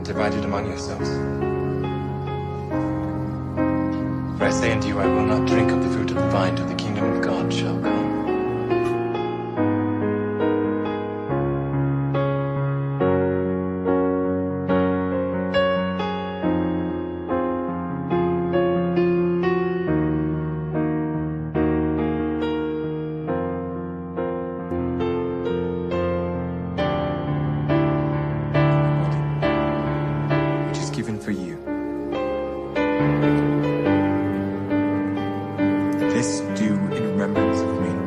divided among yourselves. For I say unto you, I will not drink of the fruit of the vine till the kingdom of God shall come. Which is given for you. This do in remembrance of me.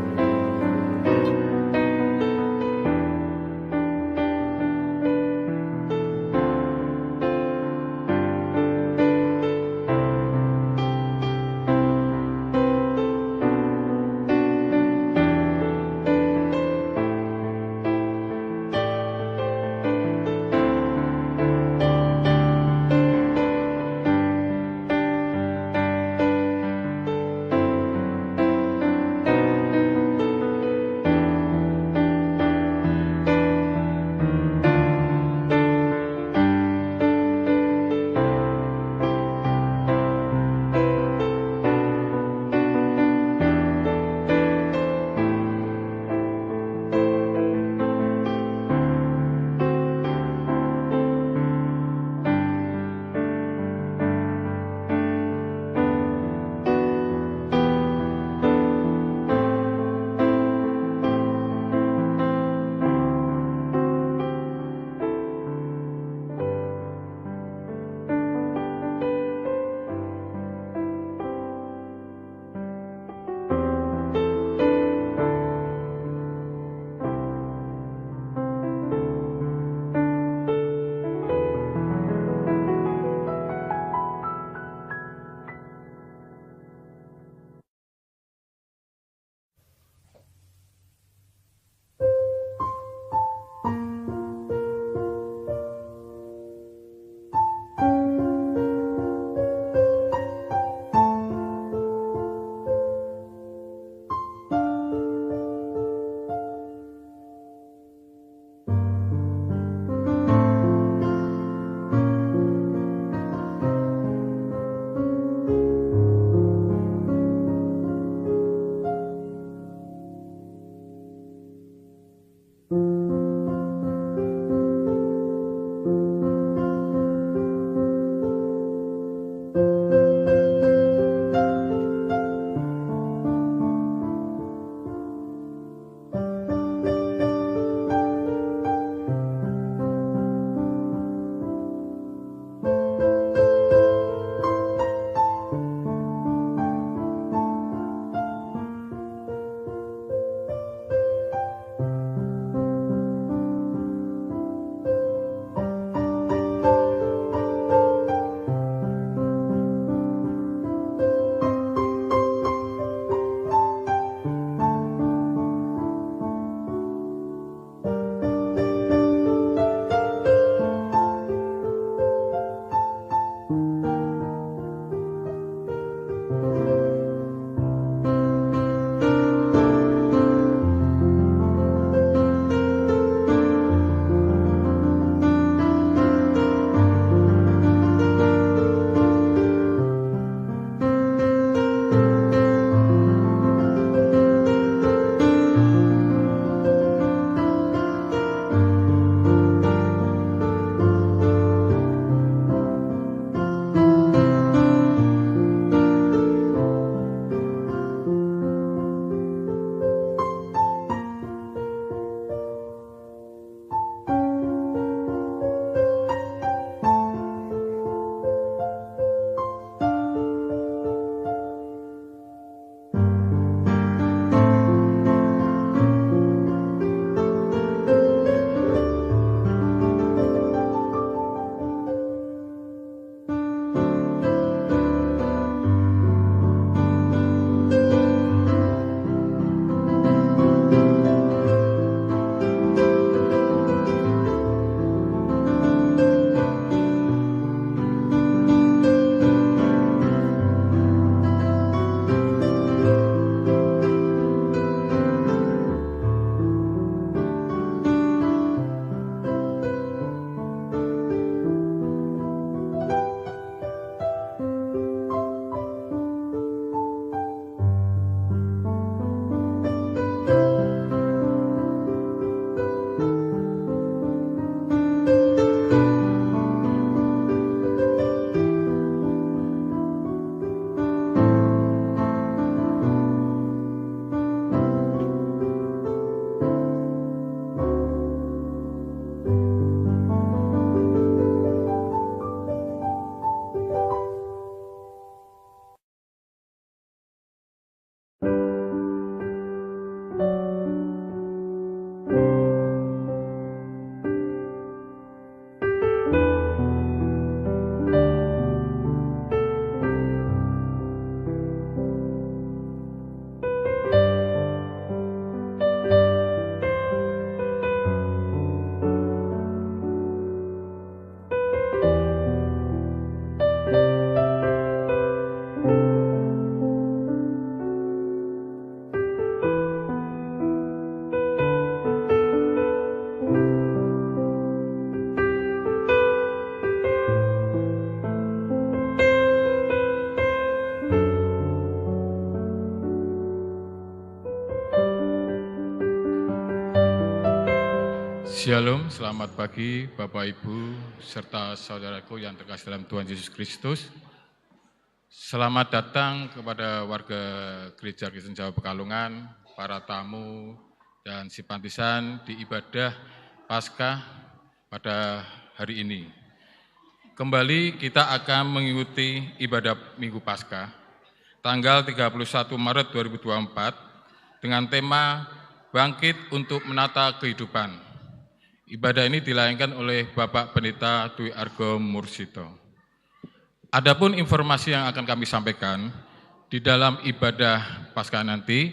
Shalom, selamat pagi Bapak Ibu serta saudaraku yang terkasih dalam Tuhan Yesus Kristus. Selamat datang kepada warga Gereja Kristen Jawa Pekalongan, para tamu dan simpatisan di ibadah Paskah pada hari ini. Kembali kita akan mengikuti ibadah Minggu Paskah tanggal 31 Maret 2024 dengan tema Bangkit untuk Menata Kehidupan. Ibadah ini dilayangkan oleh Bapak Pendeta Dwi Argo Mursito. Adapun informasi yang akan kami sampaikan di dalam ibadah Paskah nanti,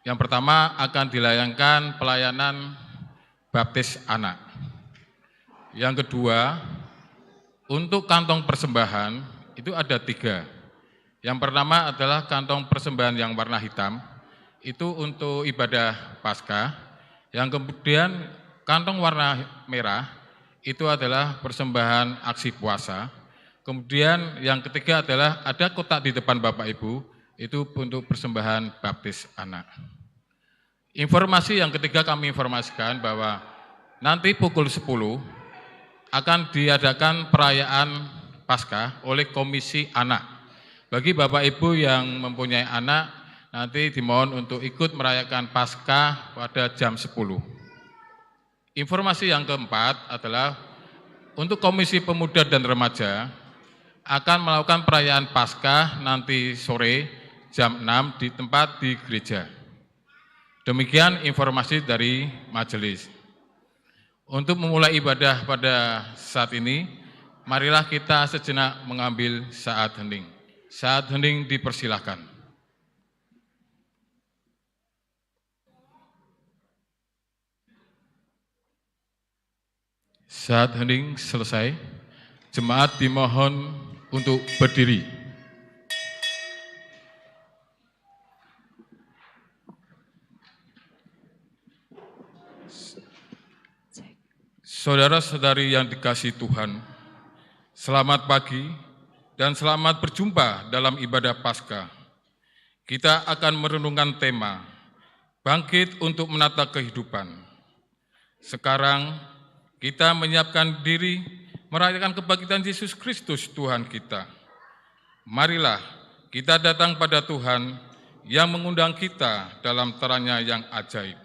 yang pertama akan dilayangkan pelayanan baptis anak. Yang kedua, untuk kantong persembahan itu ada 3. Yang pertama adalah kantong persembahan yang warna hitam, itu untuk ibadah Paskah. Yang kemudian kantong warna merah itu adalah persembahan aksi puasa. Kemudian yang ketiga adalah ada kotak di depan Bapak Ibu, itu untuk persembahan baptis anak. Informasi yang ketiga kami informasikan bahwa nanti pukul 10 akan diadakan perayaan Paskah oleh Komisi Anak. Bagi Bapak Ibu yang mempunyai anak, nanti dimohon untuk ikut merayakan Paskah pada jam 10. Informasi yang keempat adalah untuk Komisi Pemuda dan Remaja akan melakukan perayaan Paskah nanti sore jam 6 di tempat di gereja. Demikian informasi dari majelis. Untuk memulai ibadah pada saat ini, marilah kita sejenak mengambil saat hening. Saat hening dipersilahkan. Saat hening selesai, jemaat dimohon untuk berdiri. Saudara-saudari yang dikasihi Tuhan, selamat pagi dan selamat berjumpa dalam ibadah Paskah. Kita akan merenungkan tema, Bangkit untuk Menata Kehidupan. Sekarang, kita menyiapkan diri merayakan kebangkitan Yesus Kristus Tuhan kita. Marilah kita datang pada Tuhan yang mengundang kita dalam terang-Nya yang ajaib.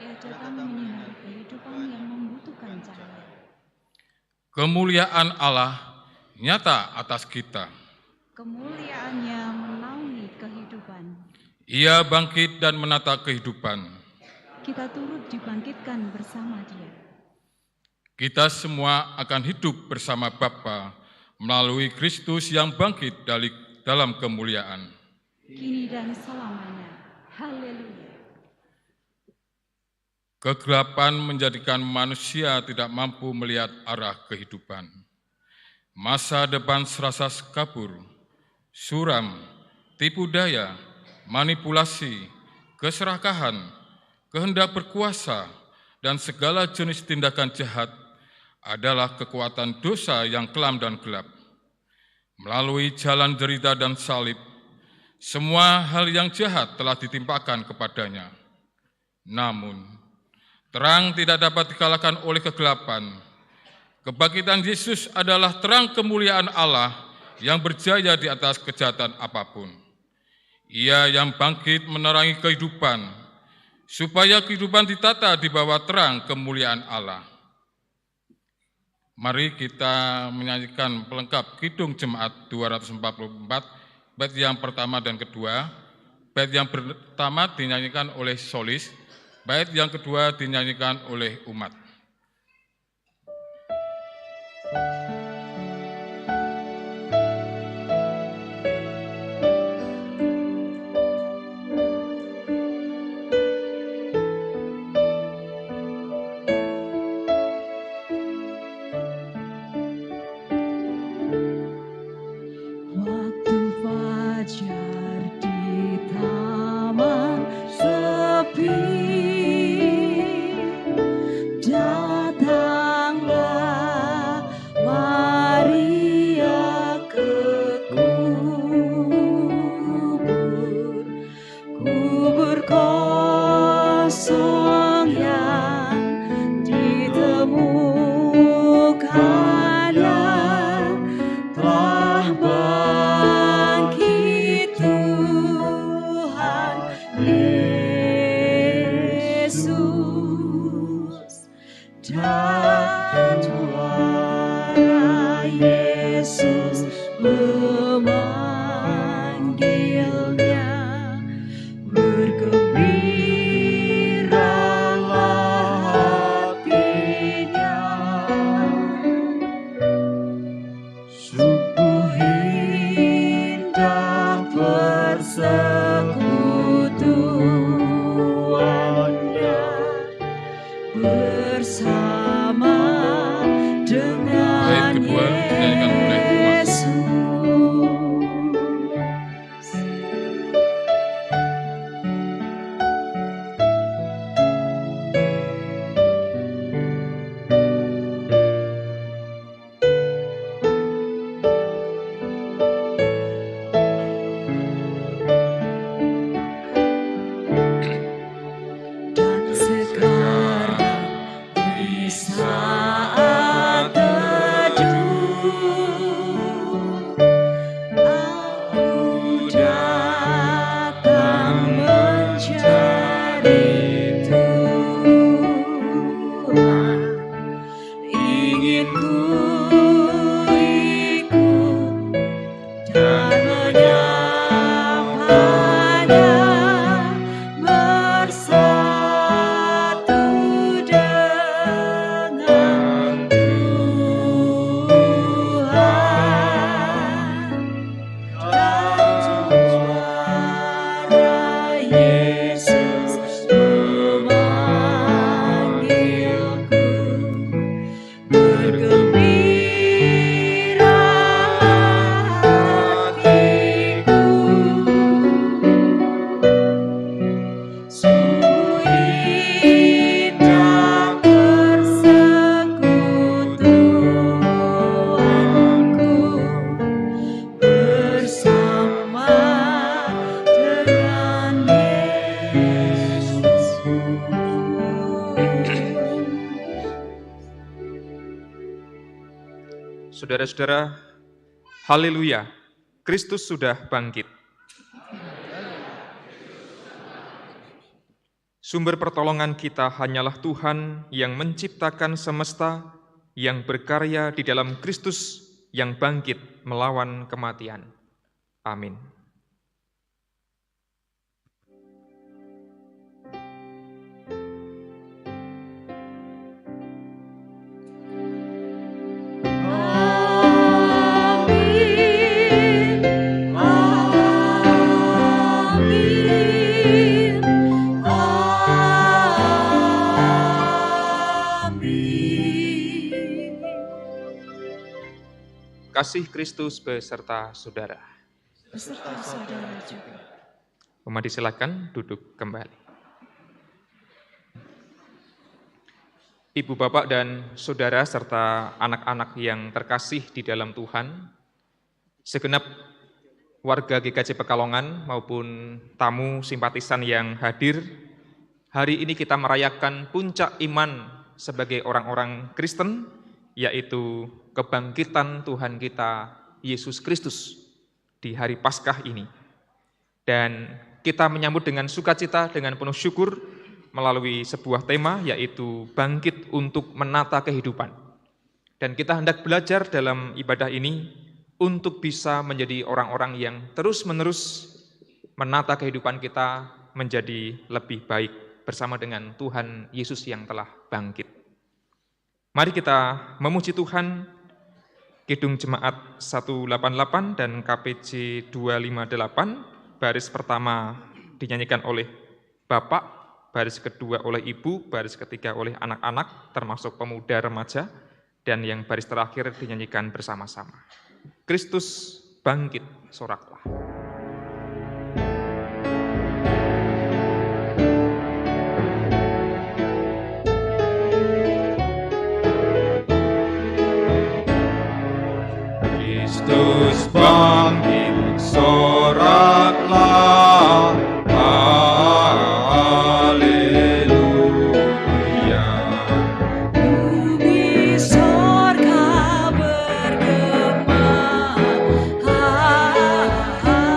Ia datang menyinari kehidupan yang membutuhkan cahaya. Kemuliaan Allah nyata atas kita. Kemuliaan-Nya menaungi kehidupan. Ia bangkit dan menata kehidupan. Kita turut dibangkitkan bersama Dia. Kita semua akan hidup bersama Bapa melalui Kristus yang bangkit dalam kemuliaan. Kini dan selamanya. Haleluya. Kegelapan menjadikan manusia tidak mampu melihat arah kehidupan. Masa depan serasa kabur, suram, tipu daya, manipulasi, keserakahan, kehendak berkuasa, dan segala jenis tindakan jahat adalah kekuatan dosa yang kelam dan gelap. Melalui jalan derita dan salib, semua hal yang jahat telah ditimpakan kepadanya. Namun, terang tidak dapat dikalahkan oleh kegelapan. Kebangkitan Yesus adalah terang kemuliaan Allah yang berjaya di atas kejahatan apapun. Ia yang bangkit menerangi kehidupan, supaya kehidupan ditata di bawah terang kemuliaan Allah. Mari kita menyanyikan pelengkap Kidung Jemaat 244, bait yang pertama dan kedua. Bait yang pertama dinyanyikan oleh solis, bait yang kedua dinyanyikan oleh umat. Datanglah Yesus memanggilnya. Bergembiralah hatinya, sungguh indah persekutuannya bersama dengan Bait kedua dinyanyikan oleh Mas. Yesus. Dan sekarang di saat teduh, aku datang mencari Tuhan. Ingin ku ikut dan menyapanya, bersatu dengan Tuhan. Dan suara Yesus memanggilku, bergembiralah hatiku, sungguh indah persekutuanku bersama dengan Yesus. Saudara-saudara, haleluya, Kristus sudah bangkit. Sumber pertolongan kita hanyalah Tuhan yang menciptakan semesta, yang berkarya di dalam Kristus yang bangkit melawan kematian. Amin. Amin, amin, amin. Kasih Kristus beserta saudara. Beserta saudara juga. Umat silakan duduk kembali. Ibu, bapak, dan saudara serta anak-anak yang terkasih di dalam Tuhan, segenap warga GKJ Pekalongan maupun tamu simpatisan yang hadir, hari ini kita merayakan puncak iman sebagai orang-orang Kristen, yaitu kebangkitan Tuhan kita Yesus Kristus di hari Paskah ini. Dan kita menyambut dengan sukacita, dengan penuh syukur, melalui sebuah tema, yaitu bangkit untuk menata kehidupan. Dan kita hendak belajar dalam ibadah ini untuk bisa menjadi orang-orang yang terus-menerus menata kehidupan kita menjadi lebih baik bersama dengan Tuhan Yesus yang telah bangkit. Mari kita memuji Tuhan. Kidung Jemaat 188 dan KPJ 258, baris pertama dinyanyikan oleh Bapak, baris kedua oleh Ibu, baris ketiga oleh anak-anak, termasuk pemuda remaja, dan yang baris terakhir dinyanyikan bersama-sama. Kristus bangkit, soraklah. Kristus bangkit, soraklah. Haleluya. Bumi sorga bergema, haleluya.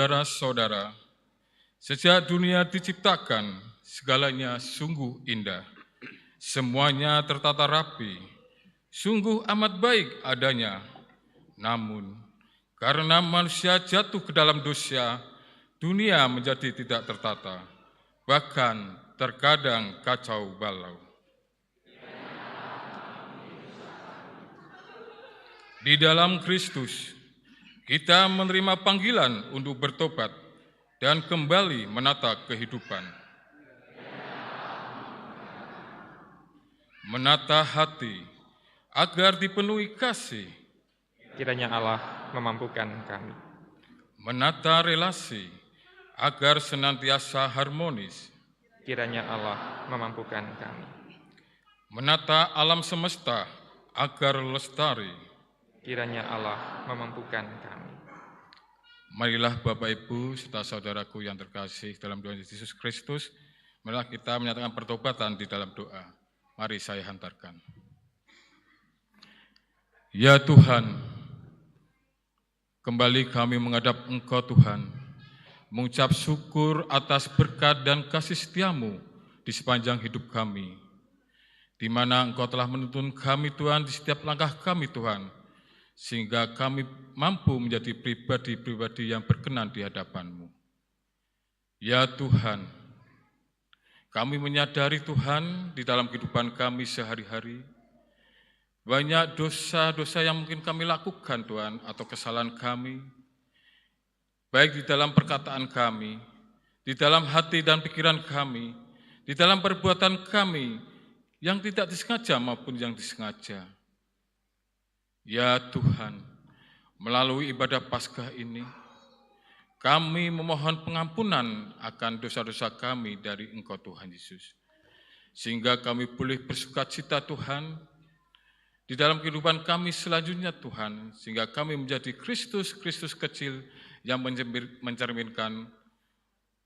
saudara-saudara, sejak dunia diciptakan, segalanya sungguh indah. Semuanya tertata rapi, sungguh amat baik adanya. Namun, karena manusia jatuh ke dalam dosa, dunia menjadi tidak tertata, bahkan terkadang kacau balau. Di dalam Kristus, kita menerima panggilan untuk bertobat dan kembali menata kehidupan. Menata hati agar dipenuhi kasih. Kiranya Allah memampukan kami. Menata relasi agar senantiasa harmonis. Kiranya Allah memampukan kami. Menata alam semesta agar lestari. Kiranya Allah memampukan kami. Marilah Bapak Ibu serta saudaraku yang terkasih dalam Tuhan Yesus Kristus, marilah kita menyatakan pertobatan di dalam doa. Mari saya hantarkan. Ya Tuhan, kembali kami menghadap Engkau Tuhan, mengucap syukur atas berkat dan kasih setiamu di sepanjang hidup kami, di mana Engkau telah menuntun kami Tuhan di setiap langkah kami Tuhan, sehingga kami mampu menjadi pribadi-pribadi yang berkenan di hadapan-Mu. Ya Tuhan, kami menyadari Tuhan di dalam kehidupan kami sehari-hari, banyak dosa-dosa yang mungkin kami lakukan Tuhan, atau kesalahan kami, baik di dalam perkataan kami, di dalam hati dan pikiran kami, di dalam perbuatan kami, yang tidak disengaja maupun yang disengaja. Ya Tuhan, melalui ibadah Paskah ini, kami memohon pengampunan akan dosa-dosa kami dari Engkau Tuhan Yesus. Sehingga kami boleh bersukacita Tuhan, di dalam kehidupan kami selanjutnya Tuhan, sehingga kami menjadi Kristus kecil yang mencerminkan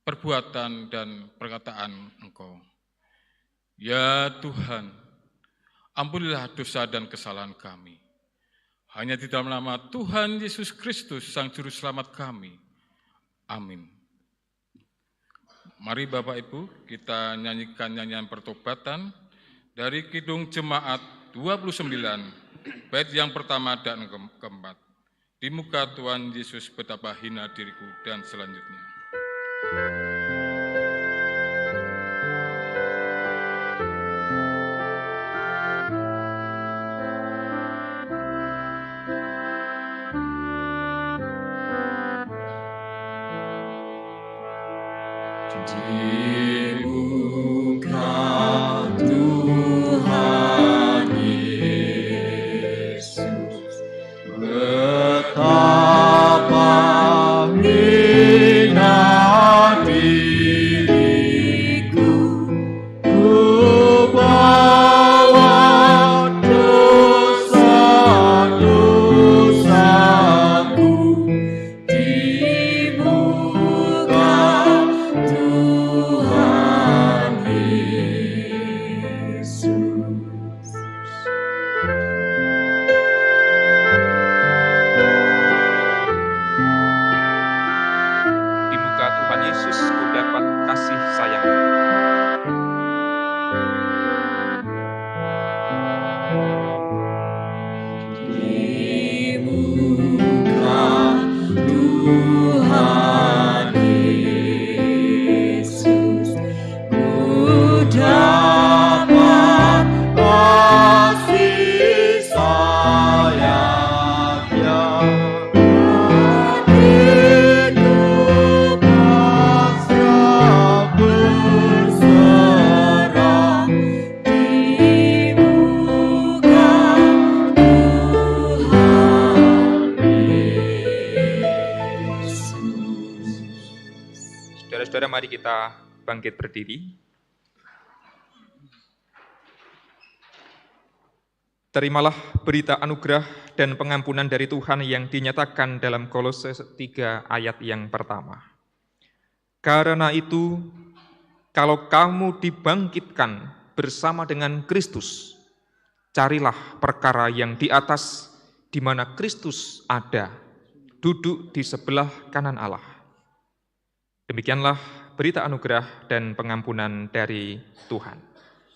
perbuatan dan perkataan Engkau. Ya Tuhan, ampunilah dosa dan kesalahan kami. Hanya di dalam nama Tuhan Yesus Kristus, Sang Juru Selamat kami. Amin. Mari Bapak Ibu, kita nyanyikan nyanyian pertobatan dari Kidung Jemaat 29, bait yang pertama dan keempat. Di muka Tuhan Yesus betapa hina diriku, dan selanjutnya. Di muka Tuhan Yesus, betapa hina diriku, ku bawa dosa-dosaku di muka Tuhan Yesus. Di muka Tuhan Yesus ku dapat kasih sayang. Di muka Tuhan Yesus, ku dapat kasih sayang-Nya. Hatiku pasrah berserah di muka Tuhan Yesus. Saudara-saudara, mari kita bangkit berdiri. Terimalah berita anugerah dan pengampunan dari Tuhan yang dinyatakan dalam Kolose 3 ayat yang pertama. Karena itu, kalau kamu dibangkitkan bersama dengan Kristus, carilah perkara yang di atas, di mana Kristus ada, duduk di sebelah kanan Allah. Demikianlah berita anugerah dan pengampunan dari Tuhan.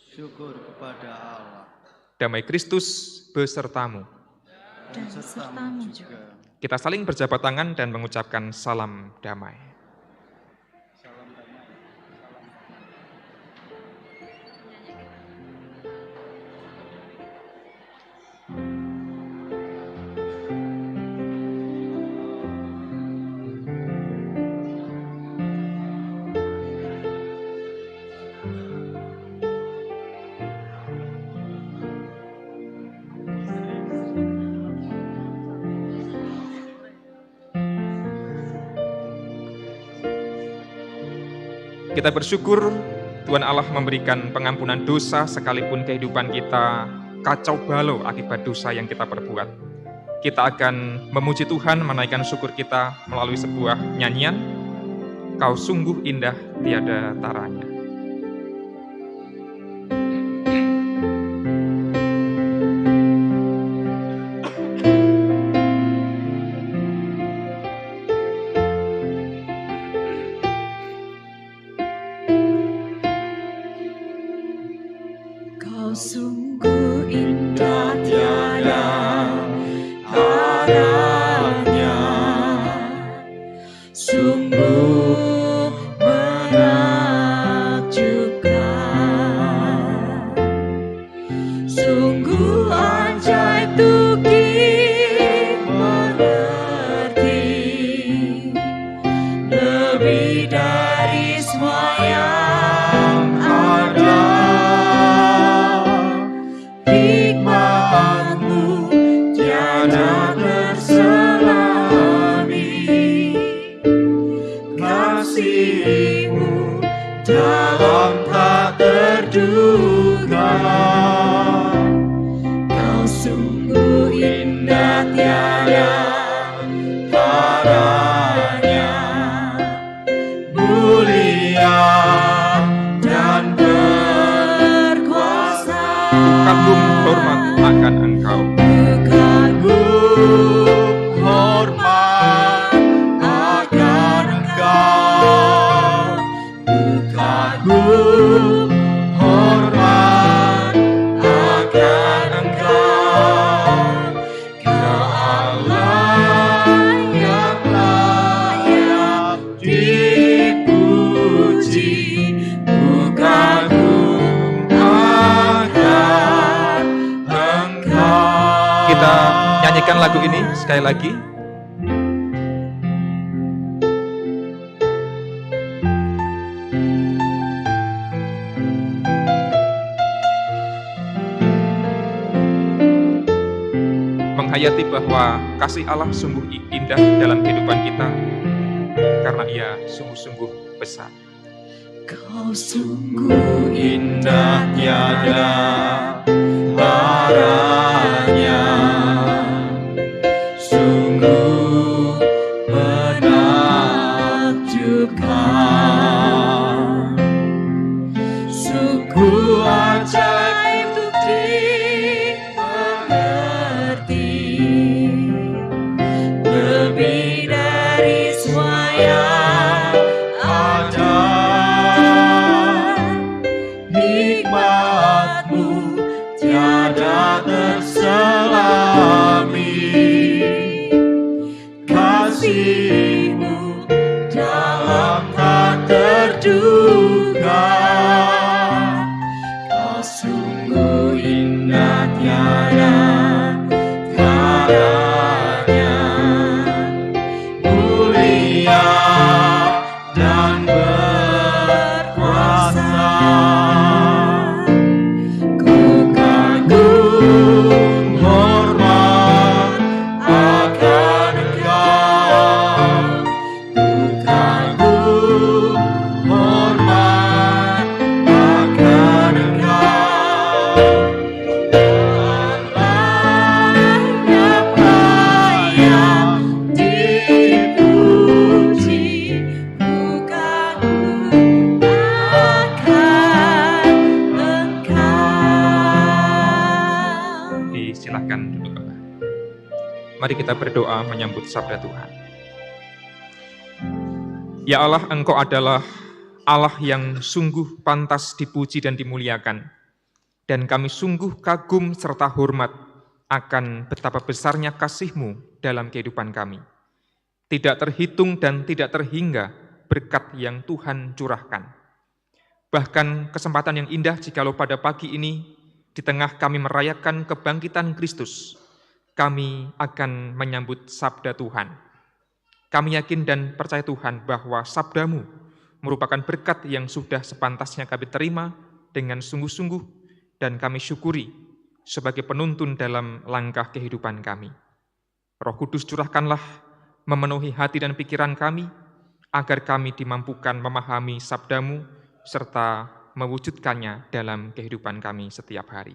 Syukur kepada Allah. Damai Kristus besertamu. Dan sertamu juga. Kita saling berjabat tangan dan mengucapkan salam damai. Kita bersyukur Tuhan Allah memberikan pengampunan dosa sekalipun kehidupan kita kacau balau akibat dosa yang kita perbuat. Kita akan memuji Tuhan, menaikkan syukur kita melalui sebuah nyanyian, Kau sungguh indah tiada taranya. Kau sungguh indah tiada taranya, sungguh menakjubkan, sungguh ajaib untuk dimengerti, lebih dari semua yang ada. Hikmat-Mu tiada terselami, kasih-Mu dalam tak terduga. Kau sungguh indah tiada taranya, mulia dan berkuasa. Kagum hormat akan Engkau. Kagum hormat akan Engkau. Kagum hormat akan Engkau. Kau Allah yang layak dipuji. Kagum akan Engkau. Kita nyanyikan lagu ini sekali lagi. Menghayati bahwa kasih Allah sungguh indah dalam kehidupan kita karena Ia sungguh-sungguh besar. Kau sungguh indah tiada taranya, sungguh menakjubkan, sungguh ajaib untuk dimengerti, lebih dari semua yang ada. Hikmat-Mu tiada terselami, kasih-Mu dalam tak terduga. Kau sungguh indah tiada taranya, mulia dan berkuasa. Ku kagum hormat akan Engkau. Ku kagum hormat akan Engkau. Allah yang layak dipuji. Ku kagum akan Engkau. Disilahkan duduk Bapak. Mari kita berdoa menyambut sabda Tuhan. Ya Allah, Engkau adalah Allah yang sungguh pantas dipuji dan dimuliakan. Dan kami sungguh kagum serta hormat akan betapa besarnya kasih-Mu dalam kehidupan kami. Tidak terhitung dan tidak terhingga berkat yang Tuhan curahkan. Bahkan kesempatan yang indah jikalau pada pagi ini, di tengah kami merayakan kebangkitan Kristus, kami akan menyambut sabda Tuhan. Kami yakin dan percaya Tuhan bahwa sabda-Mu merupakan berkat yang sudah sepantasnya kami terima dengan sungguh-sungguh dan kami syukuri sebagai penuntun dalam langkah kehidupan kami. Roh Kudus curahkanlah memenuhi hati dan pikiran kami, agar kami dimampukan memahami sabda-Mu serta mewujudkannya dalam kehidupan kami setiap hari.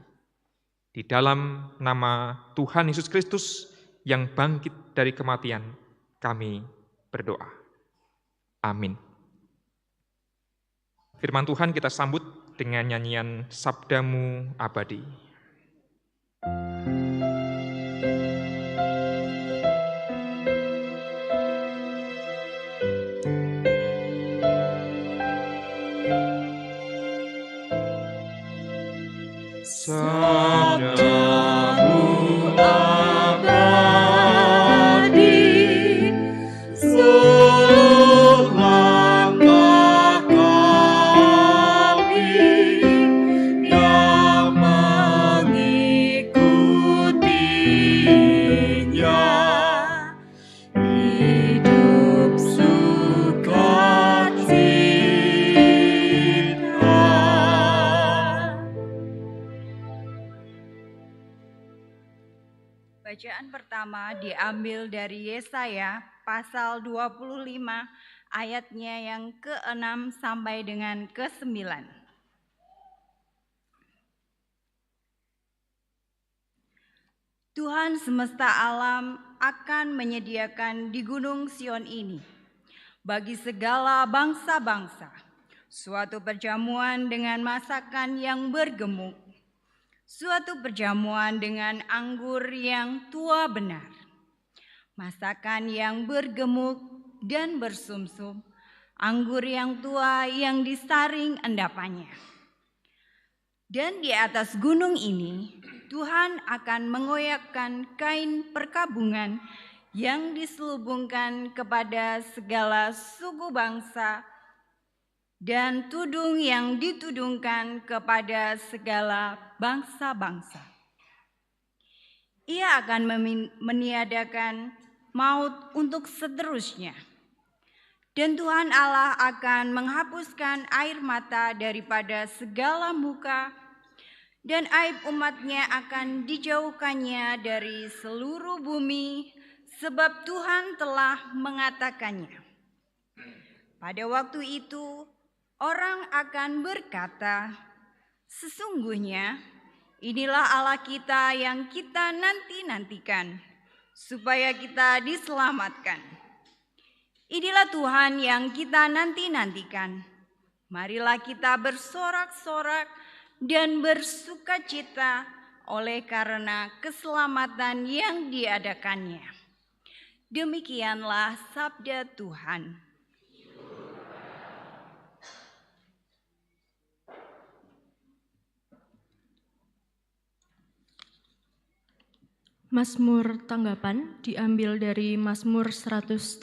Di dalam nama Tuhan Yesus Kristus yang bangkit dari kematian, kami berdoa. Amin. Firman Tuhan kita sambut dengan nyanyian Sabda-Mu Abadi. Sabda-Mu abadi, seluruh langkah kami yang mengikutinya, hidup sukacita. Bacaan pertama diambil dari Yesaya pasal 25 ayatnya yang ke-6 sampai dengan ke-9. Tuhan semesta alam akan menyediakan di Gunung Sion ini bagi segala bangsa-bangsa suatu perjamuan dengan masakan yang bergemuk, suatu perjamuan dengan anggur yang tua benar, masakan yang bergemuk dan bersumsum, anggur yang tua yang disaring endapannya. Dan di atas gunung ini, Tuhan akan mengoyakkan kain perkabungan yang diselubungkan kepada segala suku bangsa dan tudung yang ditudungkan kepada segala bangsa-bangsa. Ia akan meniadakan maut untuk seterusnya. Dan Tuhan Allah akan menghapuskan air mata daripada segala muka, dan aib umatnya akan dijauhkannya dari seluruh bumi, sebab Tuhan telah mengatakannya. Pada waktu itu, orang akan berkata, sesungguhnya inilah Allah kita yang kita nanti-nantikan, supaya kita diselamatkan. Inilah Tuhan yang kita nanti-nantikan. Marilah kita bersorak-sorak dan bersukacita oleh karena keselamatan yang diadakannya. Demikianlah sabda Tuhan. Mazmur tanggapan diambil dari Mazmur 118.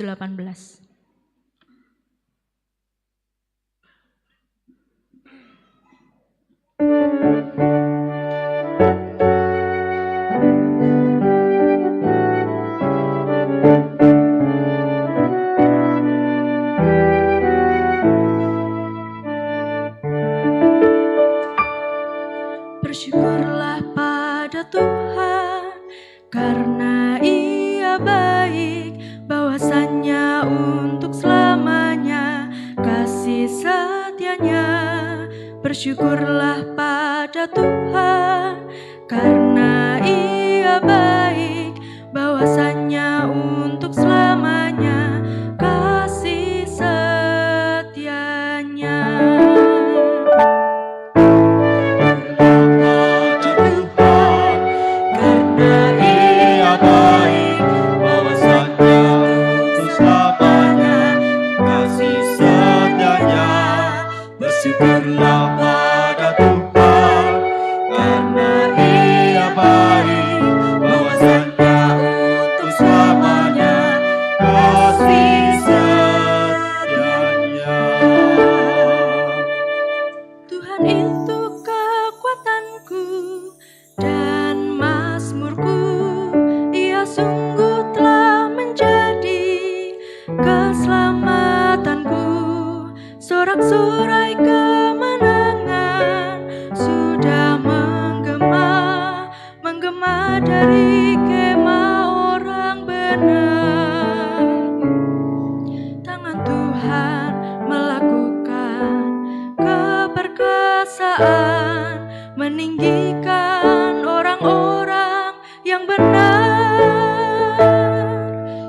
Bersyukurlah pada Tuhan, karena Ia baik, bahwasannya untuk selamanya kasih setianya. Bersyukurlah pada Tuhan, karena Ia baik, bahwasannya untuk selamanya kasih setianya. Kasih Bersyukurlah pada Tuhan, karena Ia baik, bahwasanya untuk selamanya kasih setianya. Tuhan itu kekuatanku dan mazmurku, Ia sungguh telah menjadi keselamatanku. Sorak-sorai kemenangan sudah menggema dari kemah orang benar. Tangan Tuhan melakukan keperkasaan, meninggikan orang-orang yang benar.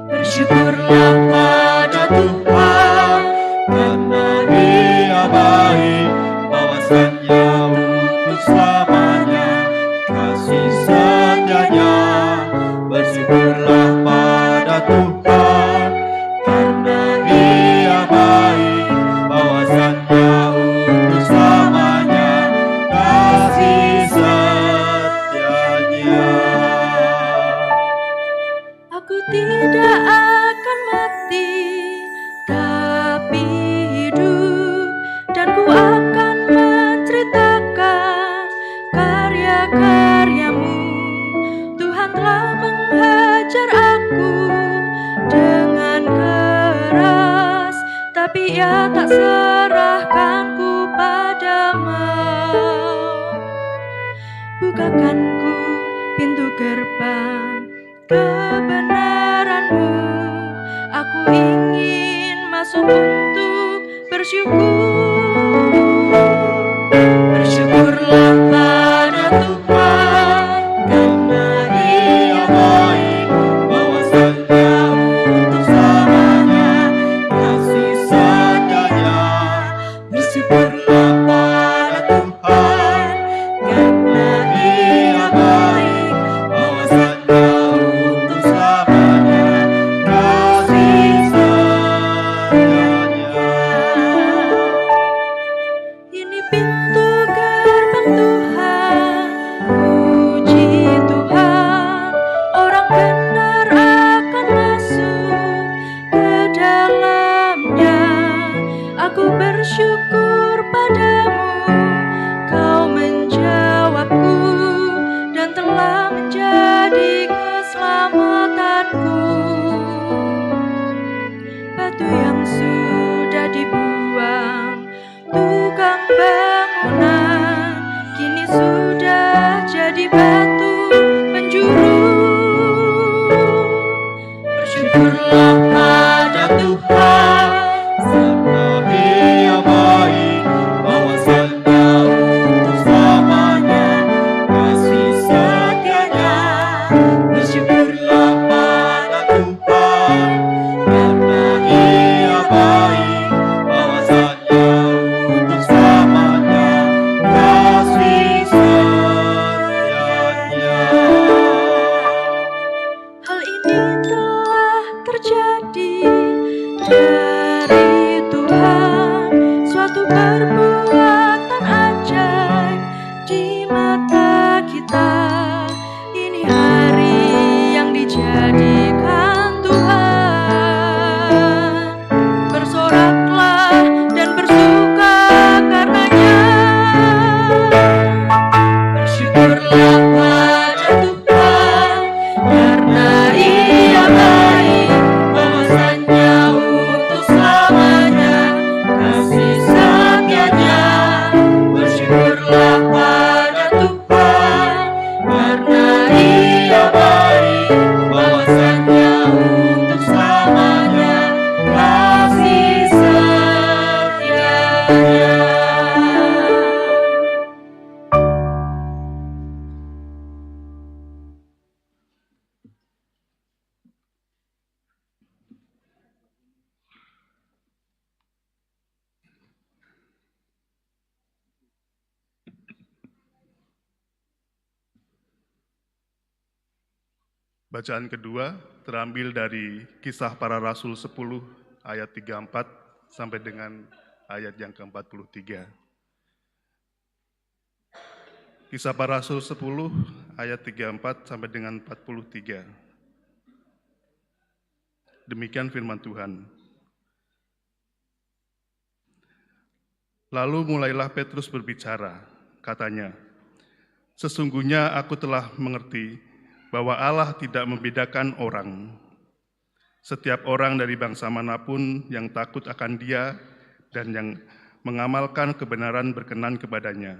Bersyukurlah pada Tuhan, karena Ia baik, bahwasanya untuk selamanya kasih setianya. Bersyukurlah pada Tuhan, karena Ia baik, bahwasanya untuk selamanya kasih setianya. Aku tidak akan mati, tapi hidup, dan ku akan menceritakan karya-karyamu. Tuhan telah menghajar aku dengan keras, tapi Ia tak serahkanku pada maut. Bukakanku pintu gerbang kebenaran-Mu, aku ingin masuk untuk bersyukur. Bersyukurlah pada Tuhan, karena Ia baik, bahwasanya untuk selamanya kasih setianya. Bersyukurlah pada Tuhan, karena Ia baik, bahwasanya untuk selamanya kasih setianya. Ini pintu gerbang Tuhan, puji Tuhan, orang benar akan masuk ke dalamnya. Aku bersyukur padamu, Kau menjawabku dan telah menjadi keselamatanku. Batu yang sudah dibuang tukang bangunan, kini sudah jadi batu penjuru. Bersyukurlah pada Tuhan, karena Ia baik, bahwasanya untuk selamanya kasih setianya. Bersyukurlah pada Tuhan, karena Ia baik, bahwasanya untuk selamanya kasih setianya. Hal ini telah terjadi dari Tuhan, suatu perbuatan ajaib di mata kita. Ini hari yang dijadikan Tuhan. Bersoraklah dan bersuka karenanya. Bersyukurlah pada Tuhan, karena Ia baik, bahwasanya untuk selamanya kasih setianya. Bersyukurlah pada Tuhan, karena Ia baik, bahwasanya untuk selamanya kasih setianya. Bacaan kedua terambil dari Kisah Para Rasul 10 ayat 34 sampai dengan ayat yang ke-43. Kisah Para Rasul 10 ayat 34 sampai dengan 43. Demikian firman Tuhan. Lalu mulailah Petrus berbicara, katanya, "Sesungguhnya aku telah mengerti bahwa Allah tidak membedakan orang. Setiap orang dari bangsa manapun yang takut akan Dia dan yang mengamalkan kebenaran berkenan kepadanya.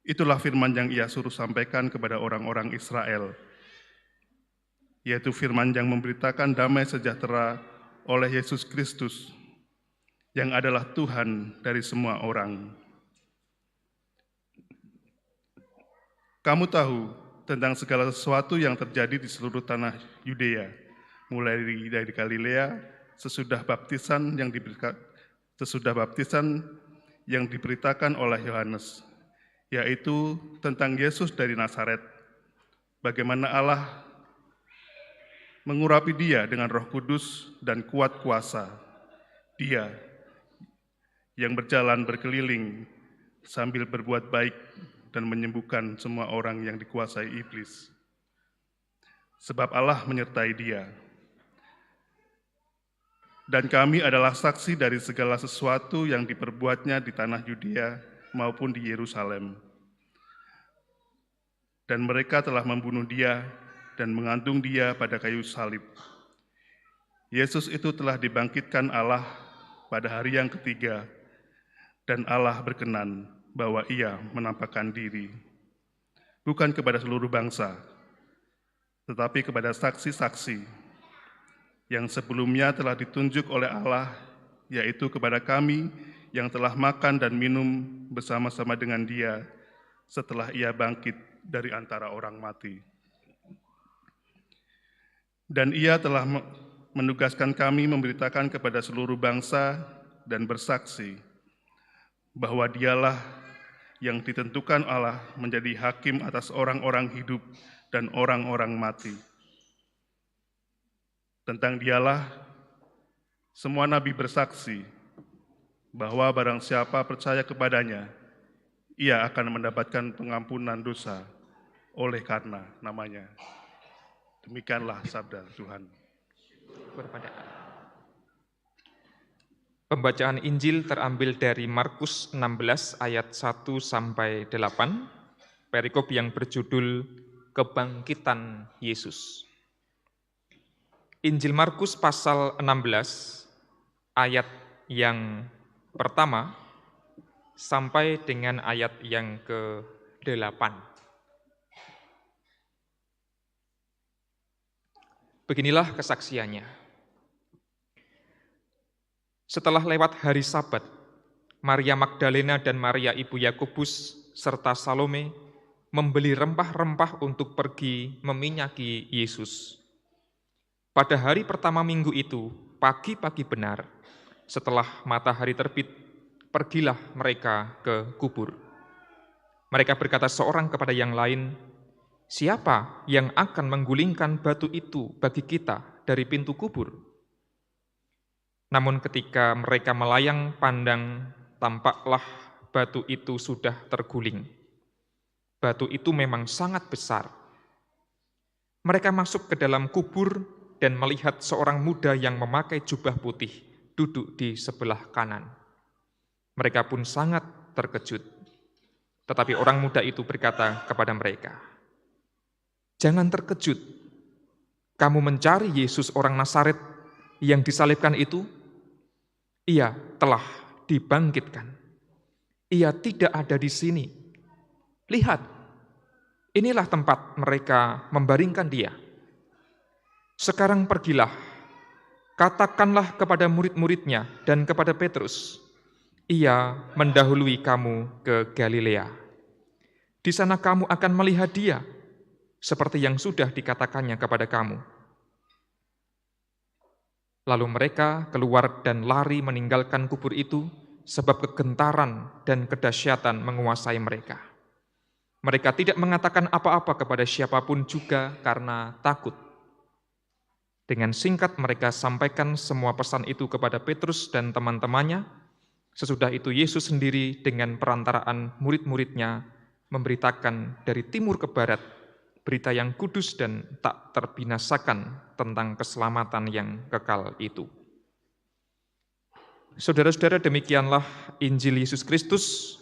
Itulah firman yang Ia suruh sampaikan kepada orang-orang Israel, yaitu firman yang memberitakan damai sejahtera oleh Yesus Kristus, yang adalah Tuhan dari semua orang. Kamu tahu tentang segala sesuatu yang terjadi di seluruh tanah Yudea, mulai dari Galilea sesudah baptisan yang diberitakan oleh Yohanes, yaitu tentang Yesus dari Nazaret, bagaimana Allah mengurapi Dia dengan Roh Kudus dan kuat kuasa. Dia yang berjalan berkeliling sambil berbuat baik dan menyembuhkan semua orang yang dikuasai iblis. Sebab Allah menyertai Dia. Dan kami adalah saksi dari segala sesuatu yang diperbuatnya di tanah Yudea maupun di Yerusalem. Dan mereka telah membunuh Dia dan menggantung Dia pada kayu salib. Yesus itu telah dibangkitkan Allah pada hari yang ketiga, dan Allah berkenan bahwa Ia menampakkan diri, bukan kepada seluruh bangsa, tetapi kepada saksi-saksi yang sebelumnya telah ditunjuk oleh Allah, yaitu kepada kami yang telah makan dan minum bersama-sama dengan Dia setelah Ia bangkit dari antara orang mati. Dan Ia telah menugaskan kami memberitakan kepada seluruh bangsa dan bersaksi bahwa Dialah yang ditentukan Allah menjadi hakim atas orang-orang hidup dan orang-orang mati. Tentang Dialah, semua nabi bersaksi bahwa barang siapa percaya kepadanya, ia akan mendapatkan pengampunan dosa oleh karena namanya. Demikianlah sabda Tuhan. Pembacaan Injil terambil dari Markus 16 ayat 1 sampai 8, perikop yang berjudul Kebangkitan Yesus. Injil Markus pasal 16 ayat yang pertama sampai dengan ayat yang ke-8. Beginilah kesaksiannya. Setelah lewat hari Sabat, Maria Magdalena dan Maria ibu Yakobus serta Salome membeli rempah-rempah untuk pergi meminyaki Yesus. Pada hari pertama minggu itu, pagi-pagi benar, setelah matahari terbit, pergilah mereka ke kubur. Mereka berkata seorang kepada yang lain, "Siapa yang akan menggulingkan batu itu bagi kita dari pintu kubur?" Namun ketika mereka melayang pandang, tampaklah batu itu sudah terguling. Batu itu memang sangat besar. Mereka masuk ke dalam kubur dan melihat seorang muda yang memakai jubah putih duduk di sebelah kanan. Mereka pun sangat terkejut. Tetapi orang muda itu berkata kepada mereka, "Jangan terkejut. Kamu mencari Yesus orang Nazaret yang disalibkan itu? Ia telah dibangkitkan. Ia tidak ada di sini. Lihat, inilah tempat mereka membaringkan Dia. Sekarang pergilah, katakanlah kepada murid-muridnya dan kepada Petrus, ia mendahului kamu ke Galilea. Di sana kamu akan melihat Dia, seperti yang sudah dikatakannya kepada kamu." Lalu mereka keluar dan lari meninggalkan kubur itu, sebab kegentaran dan kedahsyatan menguasai mereka. Mereka tidak mengatakan apa-apa kepada siapapun juga karena takut. Dengan singkat mereka sampaikan semua pesan itu kepada Petrus dan teman-temannya. Sesudah itu Yesus sendiri dengan perantaraan murid-muridnya memberitakan dari timur ke barat berita yang kudus dan tak terbinasakan tentang keselamatan yang kekal itu. Saudara-saudara, demikianlah Injil Yesus Kristus.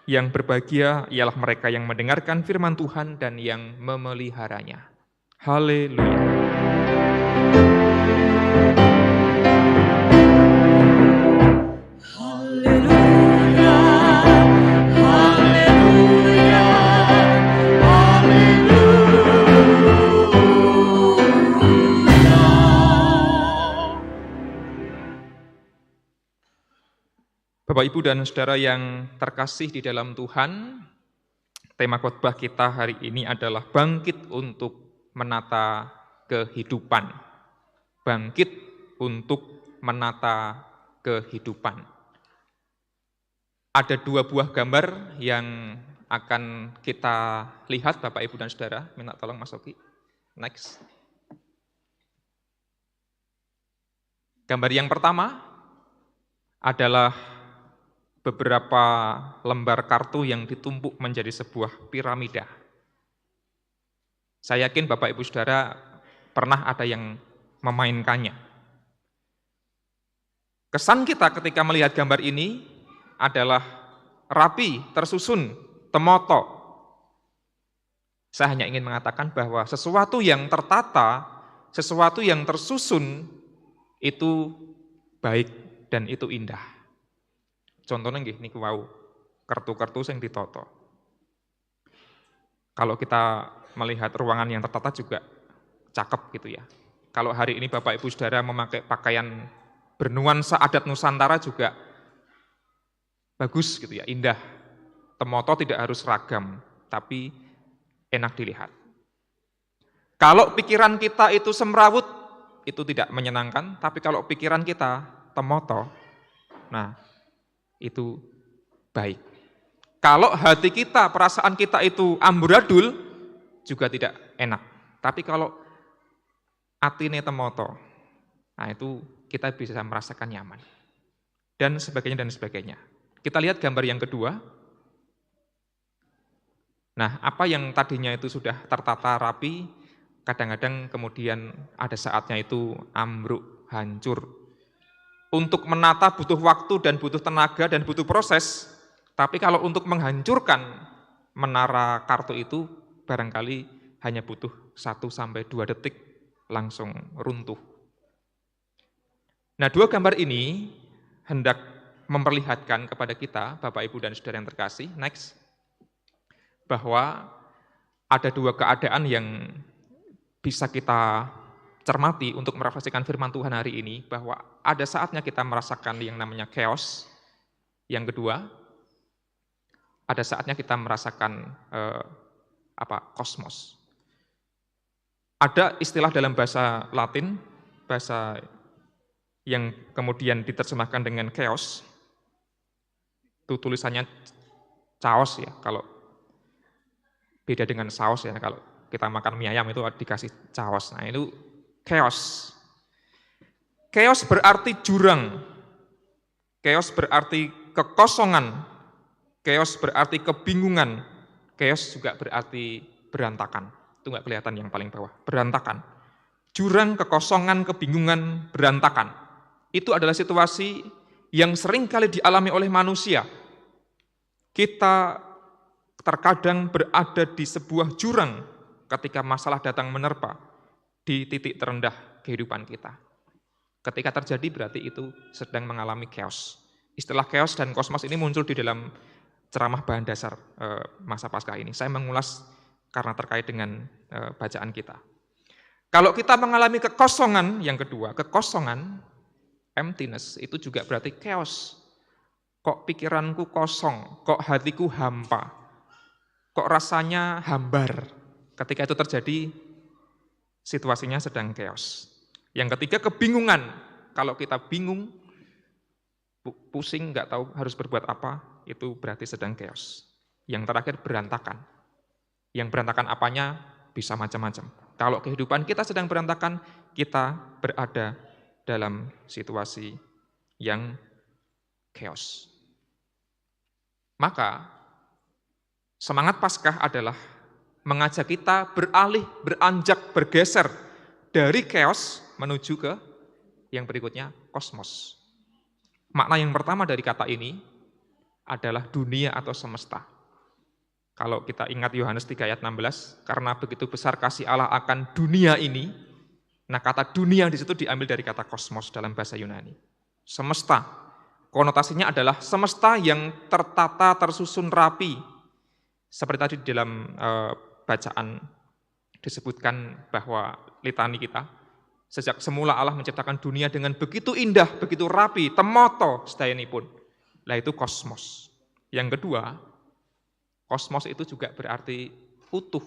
Yang berbahagia ialah mereka yang mendengarkan firman Tuhan dan yang memeliharanya. Haleluya. Haleluya, haleluya, haleluya. Bapak, Ibu, dan Saudara yang terkasih di dalam Tuhan, tema khotbah kita hari ini adalah bangkit untuk menata kehidupan. Bangkit untuk menata kehidupan. Ada dua buah gambar yang akan kita lihat, Bapak, Ibu, dan Saudara. Minta tolong Mas Oki. Next. Gambar yang pertama adalah beberapa lembar kartu yang ditumpuk menjadi sebuah piramida. Saya yakin Bapak Ibu Saudara pernah ada yang memainkannya. Kesan kita ketika melihat gambar ini adalah rapi, tersusun, temoto. Saya hanya ingin mengatakan bahwa sesuatu yang tertata, sesuatu yang tersusun itu baik dan itu indah. Contohnya nggih niku wau, kartu-kartu sing ditoto. Kalau kita melihat ruangan yang tertata juga cakep gitu ya. Kalau hari ini Bapak Ibu Saudara memakai pakaian bernuansa adat Nusantara juga bagus gitu ya, indah. Temoto tidak harus ragam, tapi enak dilihat. Kalau pikiran kita itu semrawut, itu tidak menyenangkan, tapi kalau pikiran kita temoto, nah itu baik. Kalau hati kita, perasaan kita itu amburadul, juga tidak enak. Tapi kalau atine temoto, nah itu kita bisa merasakan nyaman. Dan sebagainya, dan sebagainya. Kita lihat gambar yang kedua. Nah, apa yang tadinya itu sudah tertata rapi, kadang-kadang kemudian ada saatnya itu ambruk, hancur. Untuk menata butuh waktu dan butuh tenaga dan butuh proses, tapi kalau untuk menghancurkan menara kartu itu barangkali hanya butuh 1-2 detik langsung runtuh. Nah, dua gambar ini hendak memperlihatkan kepada kita, Bapak, Ibu, dan Saudara yang terkasih, next, bahwa ada dua keadaan yang bisa kita cermati untuk merefleksikan firman Tuhan hari ini, bahwa ada saatnya kita merasakan yang namanya chaos. Yang kedua, ada saatnya kita merasakan kosmos. Ada istilah dalam bahasa Latin, bahasa yang kemudian diterjemahkan dengan chaos, itu tulisannya chaos ya, kalau beda dengan saus ya, kalau kita makan mie ayam itu dikasih chaos. Nah itu chaos. Chaos berarti jurang. Chaos berarti kekosongan. Chaos berarti kebingungan. Chaos juga berarti berantakan. Itu nggak kelihatan yang paling bawah. Berantakan. Jurang, kekosongan, kebingungan, berantakan. Itu adalah situasi yang sering kali dialami oleh manusia. Kita terkadang berada di sebuah jurang ketika masalah datang menerpa di titik terendah kehidupan kita. Ketika terjadi berarti itu sedang mengalami chaos. Istilah chaos dan kosmos ini muncul di dalam ceramah bahan dasar masa Paskah ini. Saya mengulas karena terkait dengan bacaan kita. Kalau kita mengalami kekosongan, yang kedua, kekosongan, emptiness, itu juga berarti chaos. Kok pikiranku kosong, kok hatiku hampa, kok rasanya hambar. Ketika itu terjadi, situasinya sedang chaos. Yang ketiga, kebingungan. Kalau kita bingung, pusing, nggak tahu harus berbuat apa, itu berarti sedang chaos. Yang terakhir, berantakan. Yang berantakan apanya bisa macam-macam. Kalau kehidupan kita sedang berantakan, kita berada dalam situasi yang chaos. Maka, Semangat Paskah adalah mengajak kita beralih, beranjak, bergeser dari chaos menuju ke yang berikutnya, kosmos. Makna yang pertama dari kata ini adalah dunia atau semesta. Kalau kita ingat Yohanes 3 ayat 16, karena begitu besar kasih Allah akan dunia ini, nah kata dunia di situ diambil dari kata kosmos dalam bahasa Yunani. Semesta, konotasinya adalah semesta yang tertata, tersusun rapi. Seperti tadi di dalam bacaan disebutkan bahwa litani kita, sejak semula Allah menciptakan dunia dengan begitu indah, begitu rapi, temoto sedayanipun. Lah itu kosmos. Yang kedua, kosmos itu juga berarti utuh,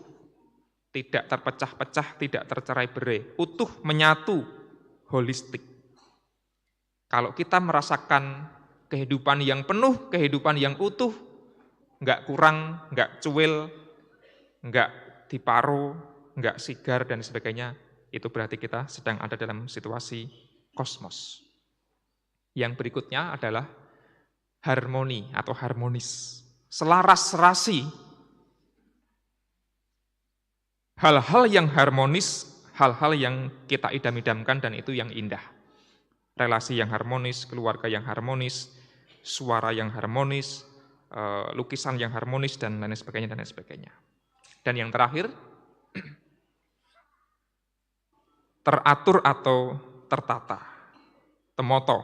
tidak terpecah-pecah, tidak tercerai-berai, utuh, menyatu, holistik. Kalau kita merasakan kehidupan yang penuh, kehidupan yang utuh, enggak kurang, enggak cuil, enggak diparu, enggak sigar, dan sebagainya, itu berarti kita sedang ada dalam situasi kosmos. Yang berikutnya adalah harmoni atau harmonis. Selaras serasi. Hal-hal yang harmonis, hal-hal yang kita idam-idamkan dan itu yang indah. Relasi yang harmonis, keluarga yang harmonis, suara yang harmonis, lukisan yang harmonis, dan lain sebagainya, dan lain sebagainya. Dan yang terakhir, teratur atau tertata, temoto.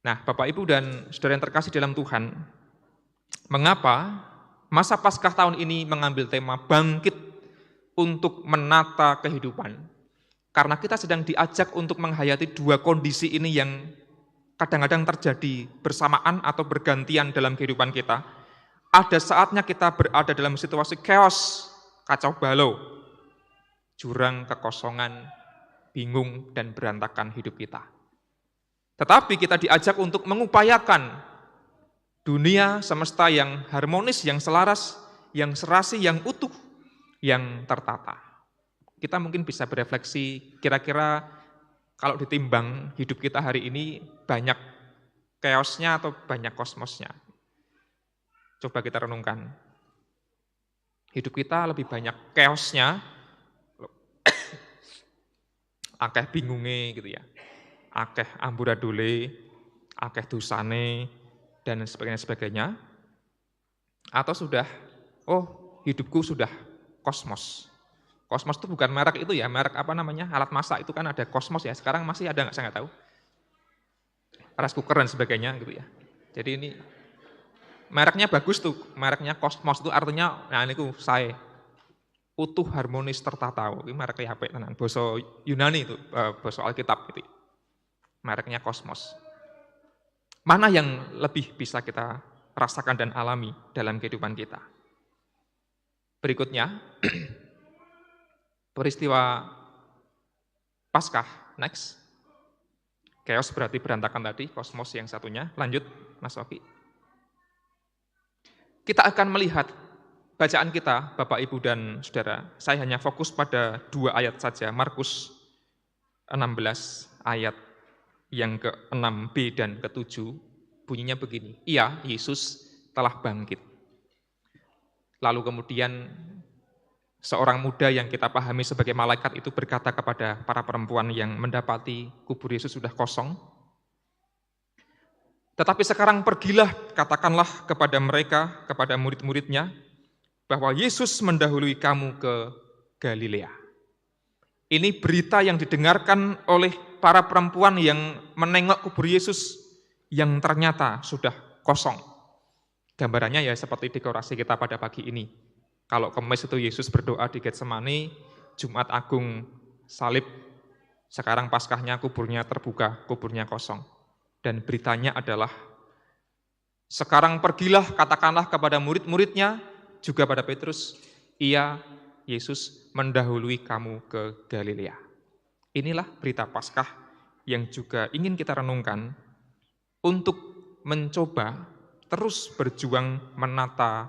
Nah, Bapak, Ibu, dan saudara yang terkasih dalam Tuhan, mengapa masa Paskah tahun ini mengambil tema bangkit untuk menata kehidupan? Karena kita sedang diajak untuk menghayati dua kondisi ini yang kadang-kadang terjadi bersamaan atau bergantian dalam kehidupan kita. Ada saatnya kita berada dalam situasi chaos, kacau balau, jurang, kekosongan, bingung, dan berantakan hidup kita. Tetapi kita diajak untuk mengupayakan dunia semesta yang harmonis, yang selaras, yang serasi, yang utuh, yang tertata. Kita mungkin bisa berefleksi, kira-kira kalau ditimbang hidup kita hari ini banyak chaosnya atau banyak kosmosnya. Coba kita renungkan. Hidup kita lebih banyak chaosnya, akeh bingunge gitu ya, akeh amburadule, akeh dosane, dan sebagainya, atau sudah, oh hidupku sudah kosmos. Kosmos itu bukan merek itu ya, merek apa namanya, alat masak itu kan ada kosmos ya, sekarang masih ada nggak, saya nggak tahu. Rice cooker dan sebagainya gitu ya. Jadi ini mereknya bagus tuh, mereknya kosmos itu artinya, nah ini saya utuh, harmonis, tertata. Ini mereknya HP tenan, bahasa Yunani itu, bahasa Alkitab gitu. Mereknya kosmos. Mana yang lebih bisa kita rasakan dan alami dalam kehidupan kita? Berikutnya, peristiwa Paskah, next. Chaos berarti berantakan tadi, kosmos yang satunya. Lanjut, Mas Oki. Kita akan melihat bacaan kita, Bapak, Ibu, dan Saudara. Saya hanya fokus pada 2 ayat saja, Markus 16 ayat yang ke-6b dan ke-7, bunyinya begini, Ia, Yesus, telah bangkit. Lalu kemudian seorang muda yang kita pahami sebagai malaikat itu berkata kepada para perempuan yang mendapati kubur Yesus sudah kosong, tetapi sekarang pergilah, katakanlah kepada mereka, kepada murid-muridnya, bahwa Yesus mendahului kamu ke Galilea. Ini berita yang didengarkan oleh para perempuan yang menengok kubur Yesus yang ternyata sudah kosong. Gambarannya ya seperti dekorasi kita pada pagi ini. Kalau Kamis itu Yesus berdoa di Getsemani, Jumat Agung salib, sekarang Paskahnya kuburnya terbuka, kuburnya kosong. Dan beritanya adalah, sekarang pergilah, katakanlah kepada murid-muridnya, juga pada Petrus, Ia, Yesus, mendahului kamu ke Galilea. Inilah berita Paskah yang juga ingin kita renungkan untuk mencoba terus berjuang menata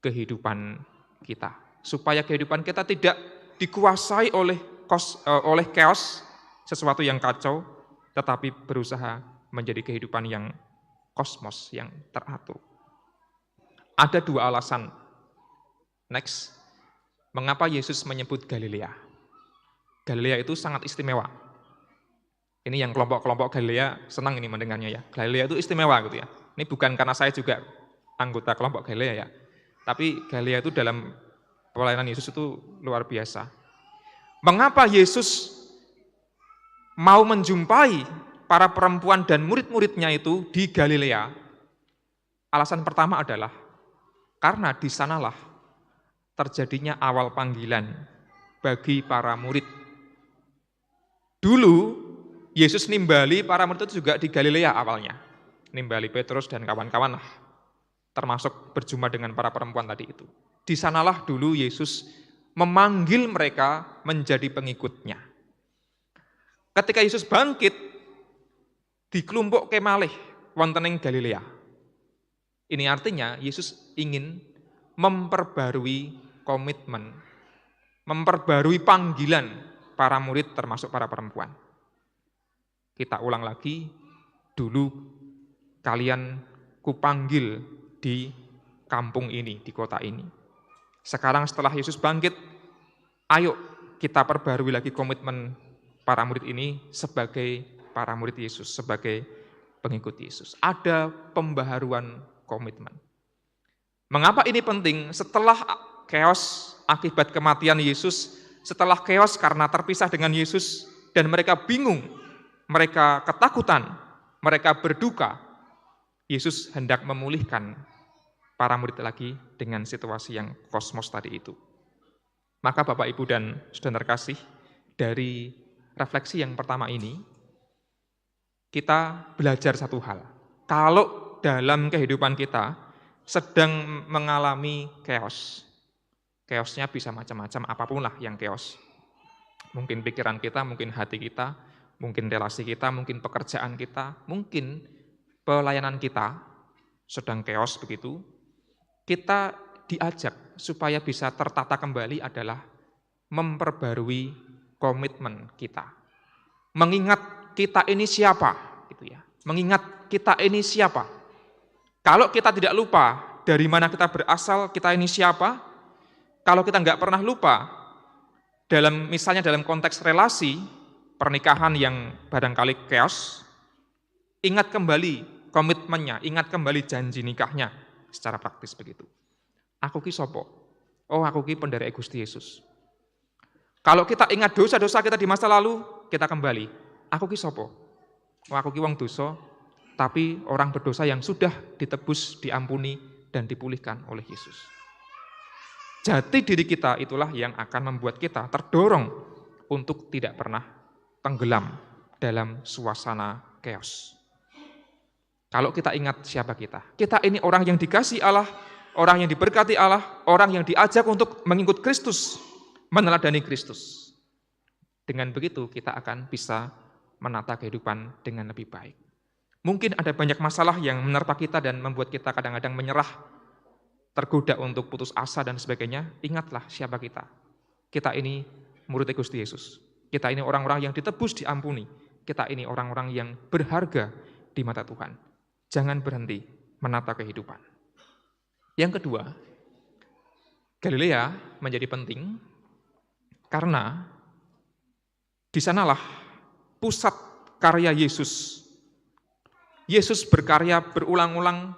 kehidupan kita. Supaya kehidupan kita tidak dikuasai oleh chaos, sesuatu yang kacau, tetapi berusaha menjadi kehidupan yang kosmos, yang teratur. Ada dua alasan. Next, mengapa Yesus menyebut Galilea? Galilea itu sangat istimewa. Ini yang kelompok-kelompok Galilea senang ini mendengarnya ya. Galilea itu istimewa gitu ya. Ini bukan karena saya juga anggota kelompok Galilea ya. Tapi Galilea itu dalam pelayanan Yesus itu luar biasa. Mengapa Yesus mau menjumpai para perempuan dan murid-muridnya itu di Galilea? Alasan pertama adalah karena di sanalah terjadinya awal panggilan bagi para murid. Dulu Yesus nimbali para murid itu juga di Galilea awalnya. Nimbali Petrus dan kawan-kawan lah. Termasuk berjumpa dengan para perempuan tadi itu. Di sanalah dulu Yesus memanggil mereka menjadi pengikutnya. Ketika Yesus bangkit, dikelompok kemalih wonten ing Galilea. Ini artinya Yesus ingin memperbarui komitmen, memperbarui panggilan para murid termasuk para perempuan. Kita ulang lagi, dulu kalian kupanggil di kampung ini, di kota ini. Sekarang setelah Yesus bangkit, ayo kita perbarui lagi komitmen para murid ini sebagai para murid Yesus, sebagai pengikut Yesus. Ada pembaharuan komitmen. Mengapa ini penting? Setelah chaos akibat kematian Yesus, setelah chaos karena terpisah dengan Yesus, dan mereka bingung, mereka ketakutan, mereka berduka, Yesus hendak memulihkan para murid lagi dengan situasi yang kosmos tadi itu. Maka Bapak, Ibu, dan saudara terkasih, dari refleksi yang pertama ini, kita belajar satu hal. Kalau dalam kehidupan kita sedang mengalami chaos, chaosnya bisa macam-macam, apapun lah yang chaos. Mungkin pikiran kita, mungkin hati kita, mungkin relasi kita, mungkin pekerjaan kita, mungkin pelayanan kita sedang chaos begitu. Kita diajak supaya bisa tertata kembali adalah memperbarui komitmen kita. Mengingat kita ini siapa, gitu ya. Mengingat kita ini siapa. Kalau kita tidak lupa dari mana kita berasal, kita ini siapa. Kalau kita nggak pernah lupa, misalnya dalam konteks relasi, pernikahan yang barangkali chaos, ingat kembali komitmennya, ingat kembali janji nikahnya secara praktis begitu. Aku ki sopo? Oh, aku ki penderek Gusti Yesus. Kalau kita ingat dosa-dosa kita di masa lalu, kita kembali. Aku ki sopo? Oh, aku ki wong dosa, tapi orang berdosa yang sudah ditebus, diampuni, dan dipulihkan oleh Yesus. Jati diri kita itulah yang akan membuat kita terdorong untuk tidak pernah tenggelam dalam suasana chaos. Kalau kita ingat siapa kita ini orang yang dikasihi Allah, orang yang diberkati Allah, orang yang diajak untuk mengikut Kristus, meneladani Kristus. Dengan begitu kita akan bisa menata kehidupan dengan lebih baik. Mungkin ada banyak masalah yang menerpa kita dan membuat kita kadang-kadang menyerah, tergoda untuk putus asa dan sebagainya. Ingatlah siapa kita. Kita ini murid Gusti Yesus. Kita ini orang-orang yang ditebus, diampuni. Kita ini orang-orang yang berharga di mata Tuhan. Jangan berhenti menata kehidupan. Yang kedua, Galilea menjadi penting karena di sanalah pusat karya Yesus. Yesus berkarya berulang-ulang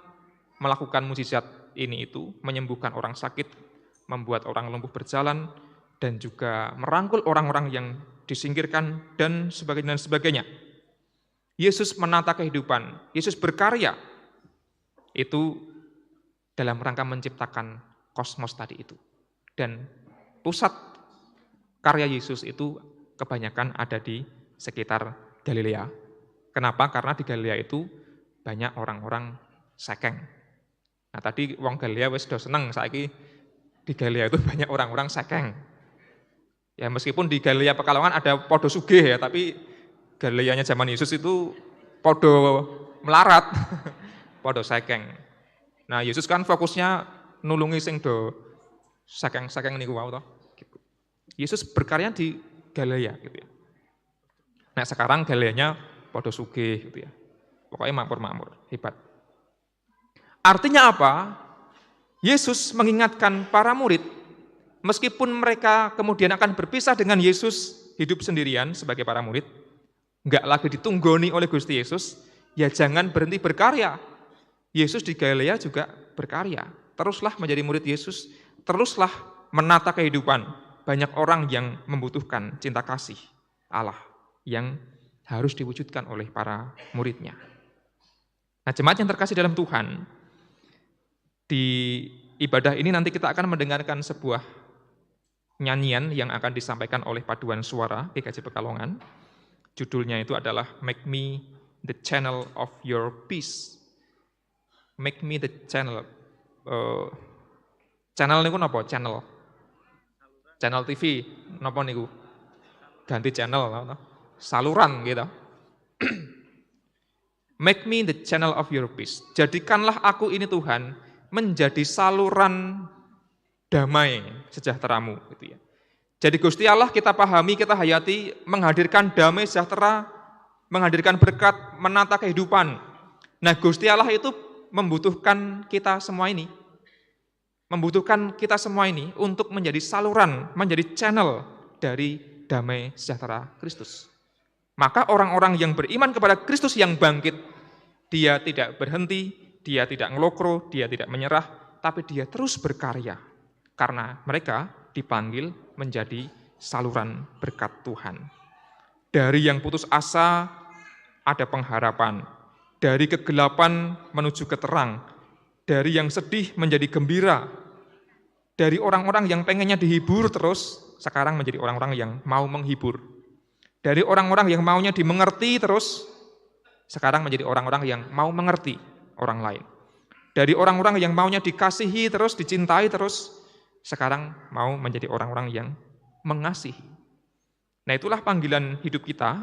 melakukan mukjizat ini itu, menyembuhkan orang sakit, membuat orang lumpuh berjalan, dan juga merangkul orang-orang yang disingkirkan, dan sebagainya. Yesus menata kehidupan, Yesus berkarya, itu dalam rangka menciptakan kosmos tadi itu. Dan pusat karya Yesus itu kebanyakan ada di sekitar Galilea. Kenapa? Karena di Galilea itu banyak orang-orang sekeng. Nah tadi wong Galilea wis do seneng, saiki di Galilea itu banyak orang-orang sekeng. Ya meskipun di Galilea Pekalongan ada podo sugih ya, tapi Galileanya zaman Yesus itu podo melarat, podo sekeng. Nah Yesus kan fokusnya nulungi sing do sekeng-sekeng niku wau toh. Yesus berkarya di Galilea gitu ya. Nah sekarang Galileanya podo sugih gitu ya. Pokoknya makmur-makmur, hebat. Artinya apa? Yesus mengingatkan para murid, meskipun mereka kemudian akan berpisah dengan Yesus, hidup sendirian sebagai para murid, nggak lagi ditunggoni oleh Gusti Yesus, ya jangan berhenti berkarya. Yesus di Galilea juga berkarya. Teruslah menjadi murid Yesus, teruslah menata kehidupan. Banyak orang yang membutuhkan cinta kasih Allah yang harus diwujudkan oleh para muridnya. Nah, jemaat yang terkasih dalam Tuhan, di ibadah ini nanti kita akan mendengarkan sebuah nyanyian yang akan disampaikan oleh paduan suara GKJ Pekalongan. Judulnya itu adalah Make Me the Channel of Your Peace. Make me the channel. Channel niku napa? Channel TV napa niku? Ganti channel, saluran gitu. Make me the channel of your peace. Jadikanlah aku ini Tuhan menjadi saluran damai sejahteramu gitu ya. Jadi Gusti Allah kita pahami, kita hayati, menghadirkan damai sejahtera, menghadirkan berkat, menata kehidupan. Nah, Gusti Allah itu membutuhkan kita semua ini. Membutuhkan kita semua ini untuk menjadi saluran, menjadi channel dari damai sejahtera Kristus. Maka orang-orang yang beriman kepada Kristus yang bangkit, dia tidak berhenti, dia tidak ngelokro, dia tidak menyerah, tapi dia terus berkarya. Karena mereka dipanggil menjadi saluran berkat Tuhan. Dari yang putus asa, ada pengharapan. Dari kegelapan menuju ke terang. Dari yang sedih menjadi gembira. Dari orang-orang yang pengennya dihibur terus, sekarang menjadi orang-orang yang mau menghibur. Dari orang-orang yang maunya dimengerti terus, sekarang menjadi orang-orang yang mau mengerti orang lain. Dari orang-orang yang maunya dikasihi terus, dicintai terus, sekarang mau menjadi orang-orang yang mengasihi. Nah, itulah panggilan hidup kita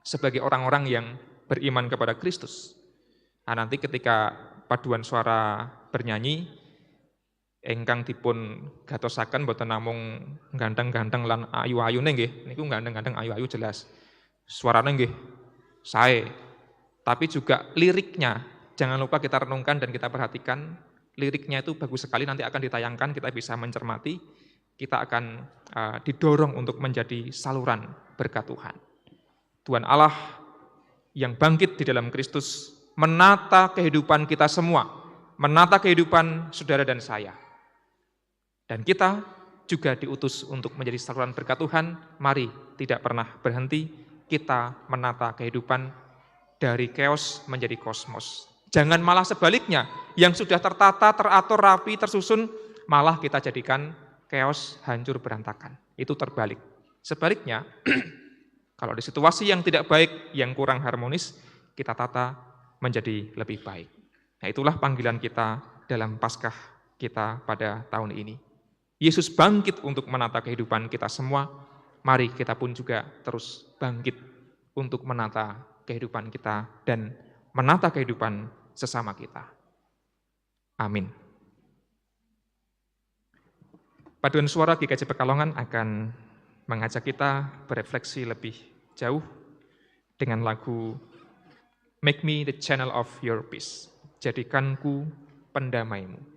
sebagai orang-orang yang beriman kepada Kristus. Nah, nanti ketika paduan suara bernyanyi, engkang dipun gatosaken boten namung ganteng-ganteng lan ayu-ayune nggih, niku ganteng-ganteng ayu-ayu jelas. Suarane nggih sae. Tapi juga liriknya jangan lupa kita renungkan dan kita perhatikan. Liriknya itu bagus sekali, nanti akan ditayangkan, kita bisa mencermati, kita akan didorong untuk menjadi saluran berkat Tuhan. Tuhan Allah yang bangkit di dalam Kristus menata kehidupan kita semua, menata kehidupan saudara dan saya. Dan kita juga diutus untuk menjadi saluran berkat Tuhan. Mari tidak pernah berhenti, kita menata kehidupan dari chaos menjadi kosmos. Jangan malah sebaliknya, yang sudah tertata, teratur, rapi, tersusun, malah kita jadikan chaos, hancur, berantakan. Itu terbalik. Sebaliknya, kalau di situasi yang tidak baik, yang kurang harmonis, kita tata menjadi lebih baik. Nah, itulah panggilan kita dalam Paskah kita pada tahun ini. Yesus bangkit untuk menata kehidupan kita semua. Mari kita pun juga terus bangkit untuk menata kehidupan kita dan menata kehidupan sesama kita. Amin. Paduan suara GKJ Pekalongan akan mengajak kita berefleksi lebih jauh dengan lagu Make Me the Channel of Your Peace. Jadikanku pendamaimu.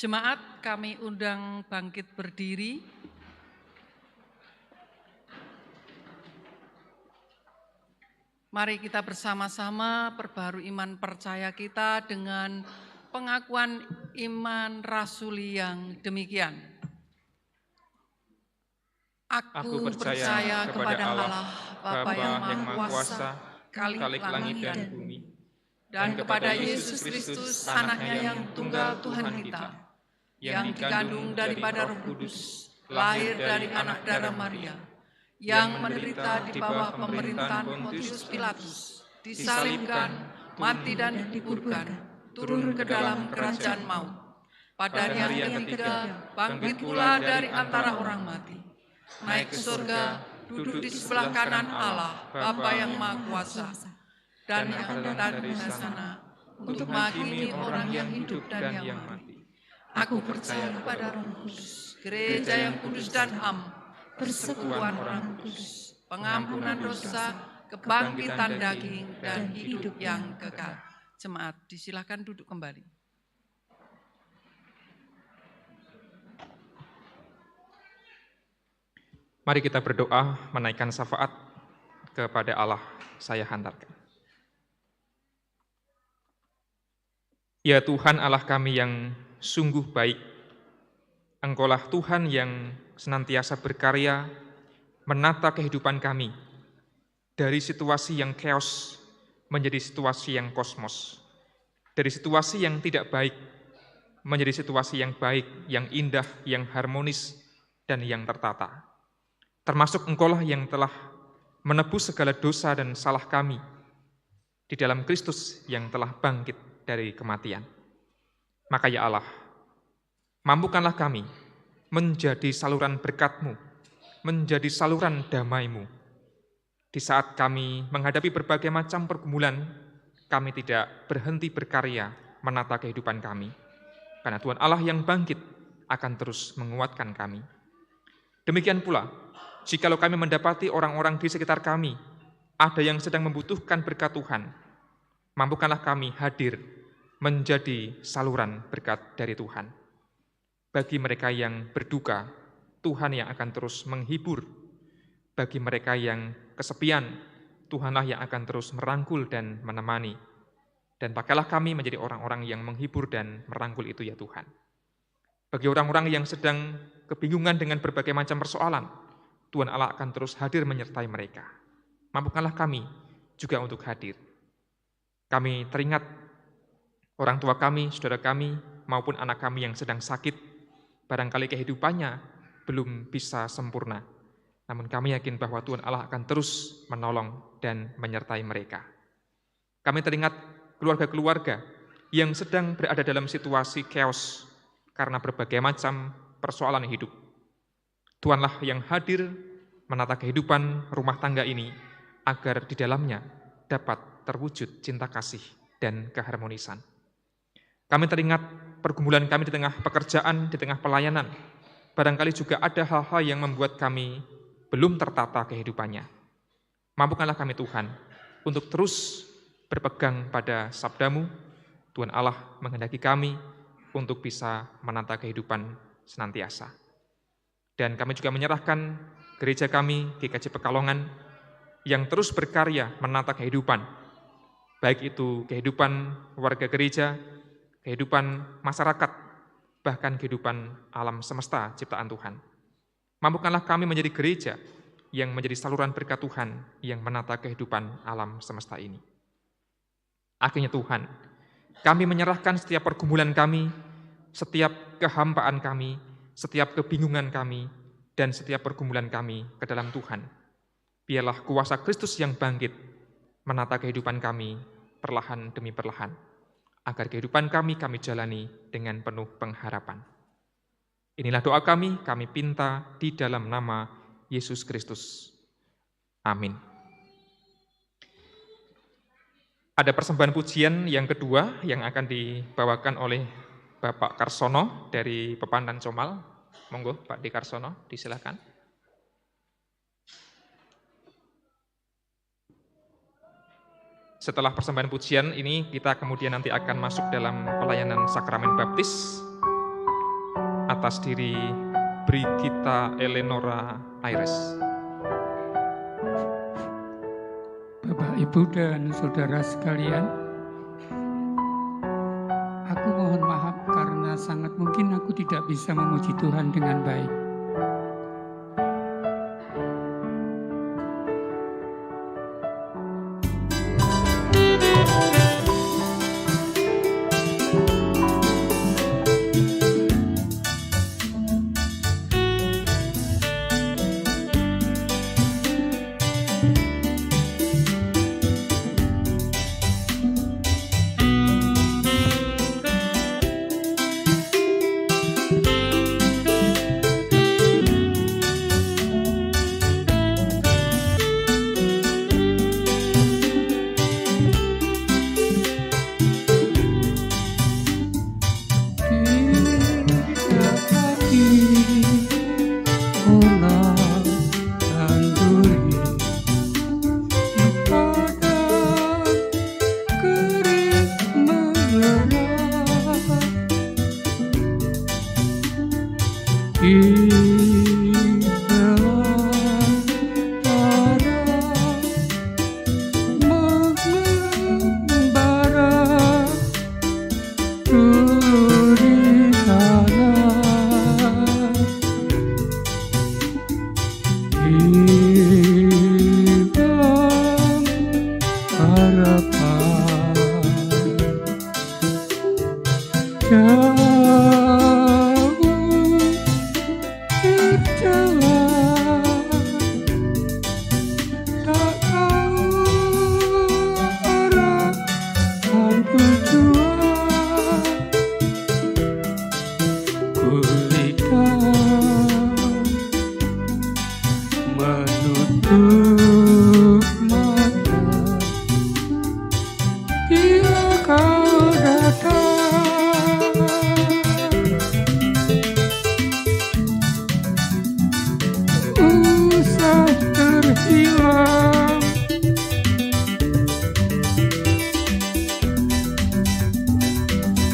Jemaat, kami undang bangkit berdiri. Mari kita bersama-sama perbarui iman percaya kita dengan pengakuan iman rasuli yang demikian. Aku percaya kepada Allah, Bapa yang Maha Kuasa, Khalik langit dan bumi, dan kepada Yesus Kristus, Anaknya yang tunggal Tuhan kita, yang dikandung daripada Roh Kudus, lahir dari anak darah Maria, yang menderita di bawah pemerintahan Pontius Pilatus, disalibkan, mati dan dikuburkan, turun ke dalam kerajaan maut. Pada hari yang ketiga, bangkit pula dari antara orang mati, naik ke surga, duduk di sebelah kanan Allah, Bapa yang Maha Kuasa, dan yang akan datang dari sana untuk menghakimi orang yang hidup dan yang mati. Aku percaya kepada Roh Kudus, gereja yang kudus dan am, persekutuan orang kudus, pengampunan dosa, kebangkitan daging, dan hidup yang kekal. Jemaat, disilakan duduk kembali. Mari kita berdoa menaikkan syafaat kepada Allah. Saya hantarkan. Ya Tuhan Allah kami yang sungguh baik, Engkaulah Tuhan yang senantiasa berkarya menata kehidupan kami dari situasi yang chaos menjadi situasi yang kosmos, dari situasi yang tidak baik menjadi situasi yang baik, yang indah, yang harmonis, dan yang tertata. Termasuk Engkaulah yang telah menebus segala dosa dan salah kami di dalam Kristus yang telah bangkit dari kematian. Maka ya Allah, mampukanlah kami menjadi saluran berkat-Mu, menjadi saluran damai-Mu. Di saat kami menghadapi berbagai macam pergumulan, kami tidak berhenti berkarya menata kehidupan kami. Karena Tuhan Allah yang bangkit akan terus menguatkan kami. Demikian pula, jikalau kami mendapati orang-orang di sekitar kami, ada yang sedang membutuhkan berkat Tuhan, mampukanlah kami hadir menjadi saluran berkat dari Tuhan. Bagi mereka yang berduka, Tuhan yang akan terus menghibur. Bagi mereka yang kesepian, Tuhanlah yang akan terus merangkul dan menemani. Dan pakailah kami menjadi orang-orang yang menghibur dan merangkul itu ya Tuhan. Bagi orang-orang yang sedang kebingungan dengan berbagai macam persoalan, Tuhan Allah akan terus hadir menyertai mereka. Mampukanlah kami juga untuk hadir. Kami teringat orang tua kami, saudara kami, maupun anak kami yang sedang sakit, barangkali kehidupannya belum bisa sempurna. Namun kami yakin bahwa Tuhan Allah akan terus menolong dan menyertai mereka. Kami teringat keluarga-keluarga yang sedang berada dalam situasi chaos karena berbagai macam persoalan hidup. Tuhanlah yang hadir menata kehidupan rumah tangga ini agar di dalamnya dapat terwujud cinta kasih dan keharmonisan. Kami teringat pergumulan kami di tengah pekerjaan, di tengah pelayanan. Barangkali juga ada hal-hal yang membuat kami belum tertata kehidupannya. Mampukanlah kami Tuhan untuk terus berpegang pada sabda-Mu. Tuhan Allah menghendaki kami untuk bisa menata kehidupan senantiasa. Dan kami juga menyerahkan gereja kami, GKJ Pekalongan, yang terus berkarya menata kehidupan. Baik itu kehidupan warga gereja, kehidupan masyarakat, bahkan kehidupan alam semesta ciptaan Tuhan. Mampukanlah kami menjadi gereja yang menjadi saluran berkat Tuhan yang menata kehidupan alam semesta ini. Akhirnya Tuhan, kami menyerahkan setiap pergumulan kami, setiap kehampaan kami, setiap kebingungan kami, dan setiap pergumulan kami ke dalam Tuhan. Biarlah kuasa Kristus yang bangkit menata kehidupan kami perlahan demi perlahan, agar kehidupan kami jalani dengan penuh pengharapan. Inilah doa kami pinta di dalam nama Yesus Kristus. Amin. Ada persembahan pujian yang kedua yang akan dibawakan oleh Bapak Karsono dari Pepandan Comal. Monggo Pak D. Karsono, disilakan. Setelah persembahan pujian ini, kita kemudian nanti akan masuk dalam pelayanan sakramen baptis atas diri Brigita Eleonora Aires. Bapak, Ibu, dan saudara sekalian, aku mohon maaf karena sangat mungkin aku tidak bisa memuji Tuhan dengan baik.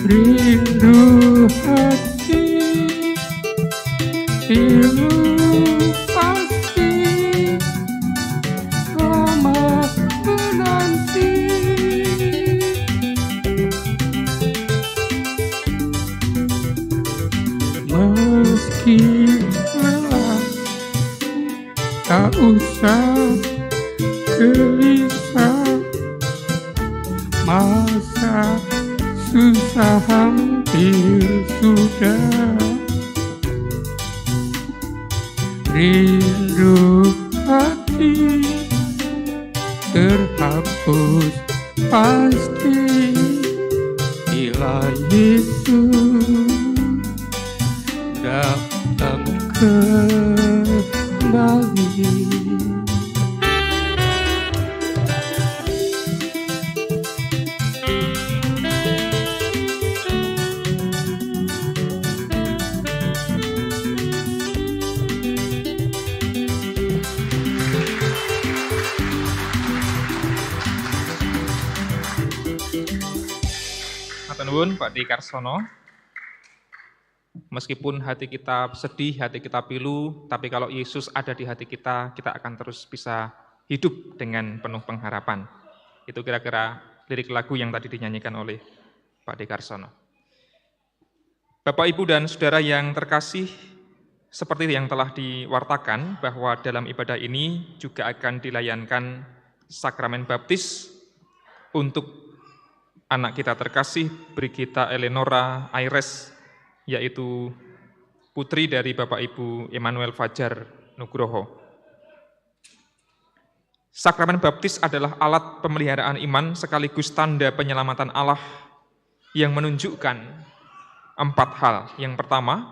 Rindu hati pilu pasti lama menanti, meski lelah tak usah gelisah, masa susah hampir sudah. Rindu hati terhapus pasti bila Yesus datang kembali. Nuwun Pak Di Karsono. Meskipun hati kita sedih, hati kita pilu, tapi kalau Yesus ada di hati kita, kita akan terus bisa hidup dengan penuh pengharapan. Itu kira-kira lirik lagu yang tadi dinyanyikan oleh Pak Di Karsono. Bapak, Ibu, dan Saudara yang terkasih, seperti yang telah diwartakan bahwa dalam ibadah ini juga akan dilayankan sakramen baptis untuk anak kita terkasih Brigita Eleonora Aires, yaitu putri dari Bapak Ibu Emmanuel Fajar Nugroho. Sakramen baptis adalah alat pemeliharaan iman sekaligus tanda penyelamatan Allah yang menunjukkan 4 hal. Yang pertama,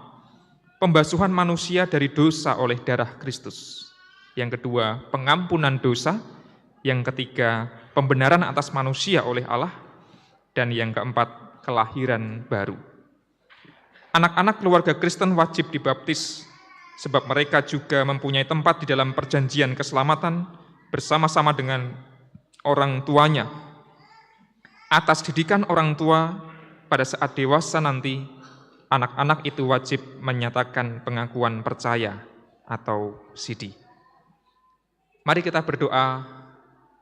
pembasuhan manusia dari dosa oleh darah Kristus. Yang kedua, pengampunan dosa. Yang ketiga, pembenaran atas manusia oleh Allah. Dan yang keempat, kelahiran baru. Anak-anak keluarga Kristen wajib dibaptis, sebab mereka juga mempunyai tempat di dalam perjanjian keselamatan bersama-sama dengan orang tuanya. Atas didikan orang tua, pada saat dewasa nanti, anak-anak itu wajib menyatakan pengakuan percaya atau sidi. Mari kita berdoa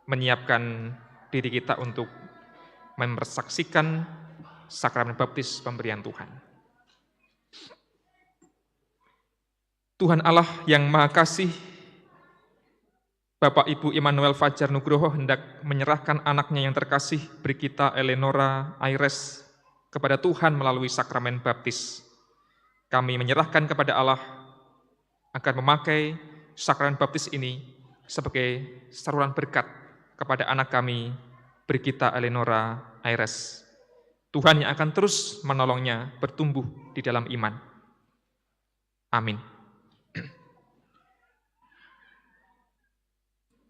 menyiapkan diri kita untuk mempersaksikan sakramen baptis pemberian Tuhan. Tuhan Allah yang Maha Kasih, Bapak Ibu Immanuel Fajar Nugroho hendak menyerahkan anaknya yang terkasih Brigita Eleonora Aires kepada Tuhan melalui sakramen baptis. Kami menyerahkan kepada Allah agar memakai sakramen baptis ini sebagai saluran berkat kepada anak kami, Brigita Eleonora Aires. Tuhan yang akan terus menolongnya bertumbuh di dalam iman. Amin.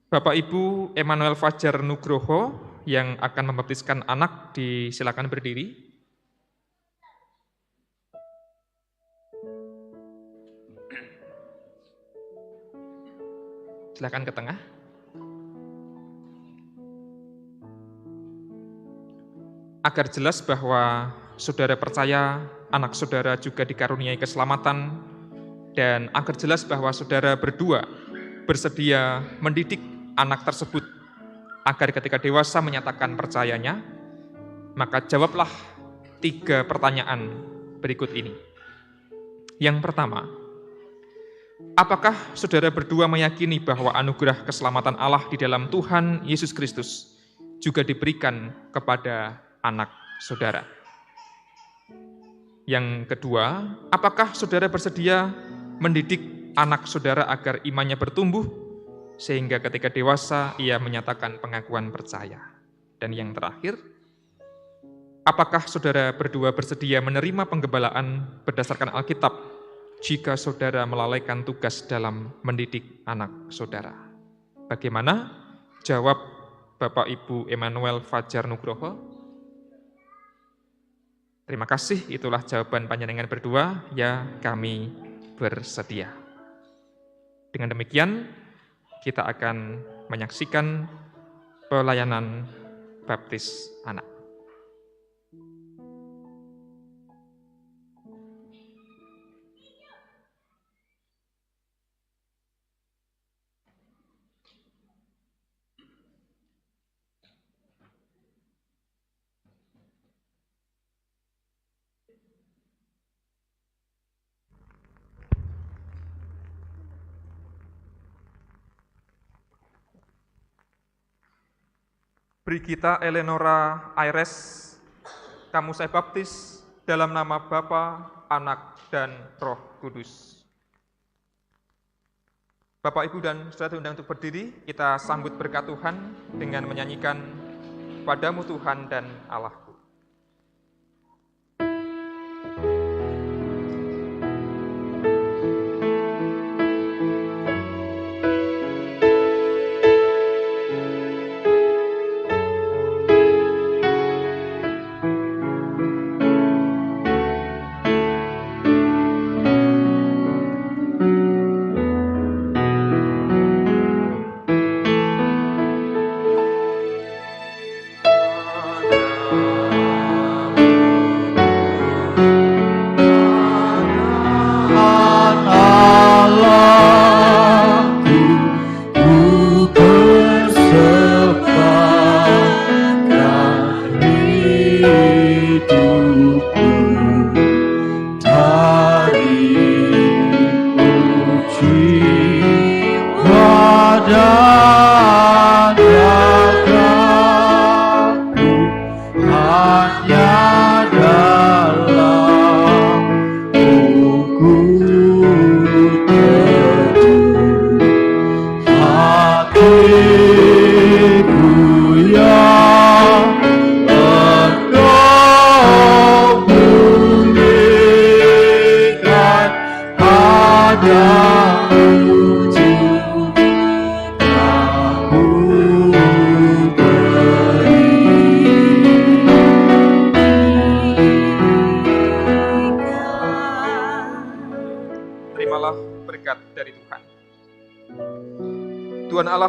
Bapak Ibu Immanuel Fajar Nugroho yang akan membaptiskan anak, disilakan berdiri. Silakan ke tengah. Agar jelas bahwa saudara percaya anak saudara juga dikaruniai keselamatan, dan agar jelas bahwa saudara berdua bersedia mendidik anak tersebut agar ketika dewasa menyatakan percayanya, maka jawablah 3 pertanyaan berikut ini. Yang pertama, apakah saudara berdua meyakini bahwa anugerah keselamatan Allah di dalam Tuhan Yesus Kristus juga diberikan kepada anak saudara? Yang kedua, apakah saudara bersedia mendidik anak saudara agar imannya bertumbuh, sehingga ketika dewasa ia menyatakan pengakuan percaya? Dan yang terakhir, apakah saudara berdua bersedia menerima penggembalaan berdasarkan Alkitab jika saudara melalaikan tugas dalam mendidik anak saudara? Bagaimana? Jawab Bapak Ibu Immanuel Fajar Nugroho. Terima kasih, itulah jawaban panjenengan berdua, ya kami bersedia. Dengan demikian, kita akan menyaksikan pelayanan baptis anak. Brigita Eleonora Aires, kamu saya baptis dalam nama Bapa, Anak, dan Roh Kudus. Bapak, Ibu, dan saudara diundang untuk berdiri, kita sambut berkat Tuhan dengan menyanyikan Padamu Tuhan dan Allahku.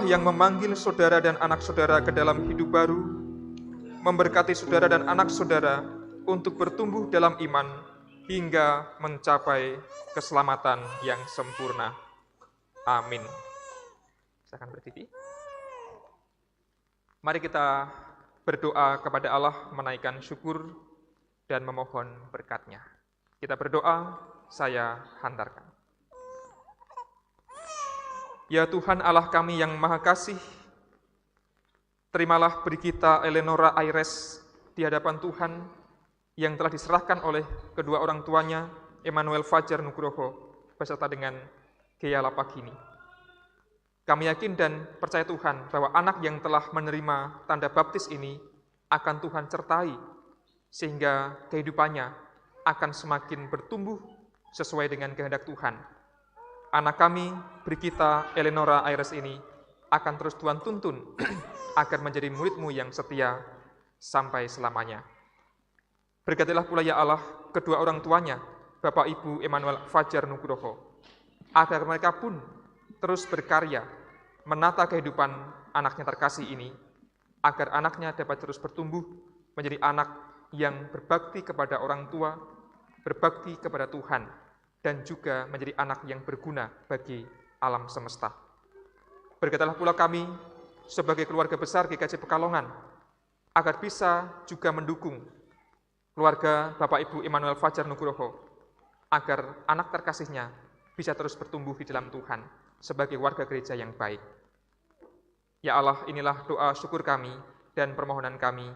Yang memanggil saudara dan anak saudara ke dalam hidup baru, memberkati saudara dan anak saudara untuk bertumbuh dalam iman hingga mencapai keselamatan yang sempurna. Amin. Silakan berdiri. Mari kita berdoa kepada Allah, menaikkan syukur dan memohon berkat-Nya. Kita berdoa, saya hantarkan. Ya Tuhan Allah kami yang Maha Kasih, terimalah Brigita Eleonora Aires di hadapan Tuhan yang telah diserahkan oleh kedua orang tuanya, Emmanuel Fajar Nugroho, beserta dengan Gea Lapagini. Kami yakin dan percaya Tuhan bahwa anak yang telah menerima tanda baptis ini akan Tuhan sertai, sehingga kehidupannya akan semakin bertumbuh sesuai dengan kehendak Tuhan. Anak kami, Brigita Eleonora Aires ini, akan terus Tuhan tuntun agar menjadi murid-Mu yang setia sampai selamanya. Berkatilah pula ya Allah kedua orang tuanya, Bapak Ibu Emmanuel Fajar Nugroho, agar mereka pun terus berkarya menata kehidupan anaknya terkasih ini, agar anaknya dapat terus bertumbuh menjadi anak yang berbakti kepada orang tua, berbakti kepada Tuhan, dan juga menjadi anak yang berguna bagi alam semesta. Berkatalah pula kami sebagai keluarga besar GKJ Pekalongan, agar bisa juga mendukung keluarga Bapak Ibu Emmanuel Fajar Nugroho, agar anak terkasihnya bisa terus bertumbuh di dalam Tuhan sebagai warga gereja yang baik. Ya Allah, inilah doa syukur kami dan permohonan kami.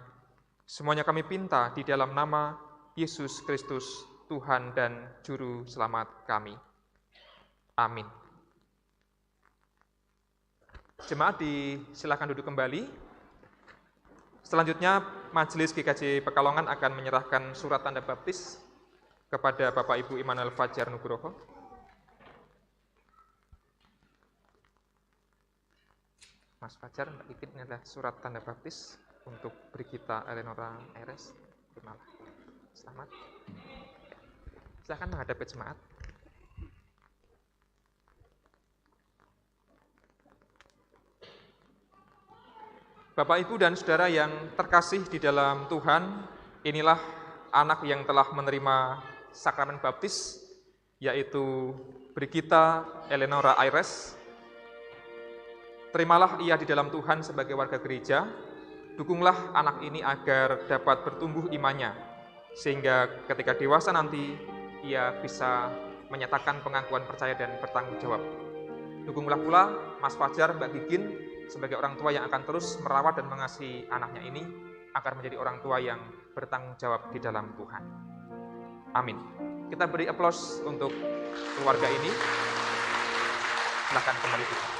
Semuanya kami pinta di dalam nama Yesus Kristus, Tuhan dan Juru Selamat kami. Amin. Jemaat disilakan duduk kembali. Selanjutnya, Majelis GKJ Pekalongan akan menyerahkan surat tanda baptis kepada Bapak Ibu Emmanuel Fajar Nugroho. Mas Fajar, Mbak Ipit, ini adalah surat tanda baptis untuk Brigita Eleonora Aires. Terimalah. Selamat. Silakan menghadap ke jemaat. Bapak, Ibu, dan Saudara yang terkasih di dalam Tuhan, inilah anak yang telah menerima sakramen baptis, yaitu Brigita Eleonora Aires. Terimalah ia di dalam Tuhan sebagai warga gereja, dukunglah anak ini agar dapat bertumbuh imannya, sehingga ketika dewasa nanti, ia bisa menyatakan pengakuan percaya dan bertanggung jawab. Dukunglah pula Mas Fajar, Mbak Gigin, sebagai orang tua yang akan terus merawat dan mengasihi anaknya ini, agar menjadi orang tua yang bertanggung jawab di dalam Tuhan. Amin. Kita beri aplaus untuk keluarga ini. Silakan kembali kita.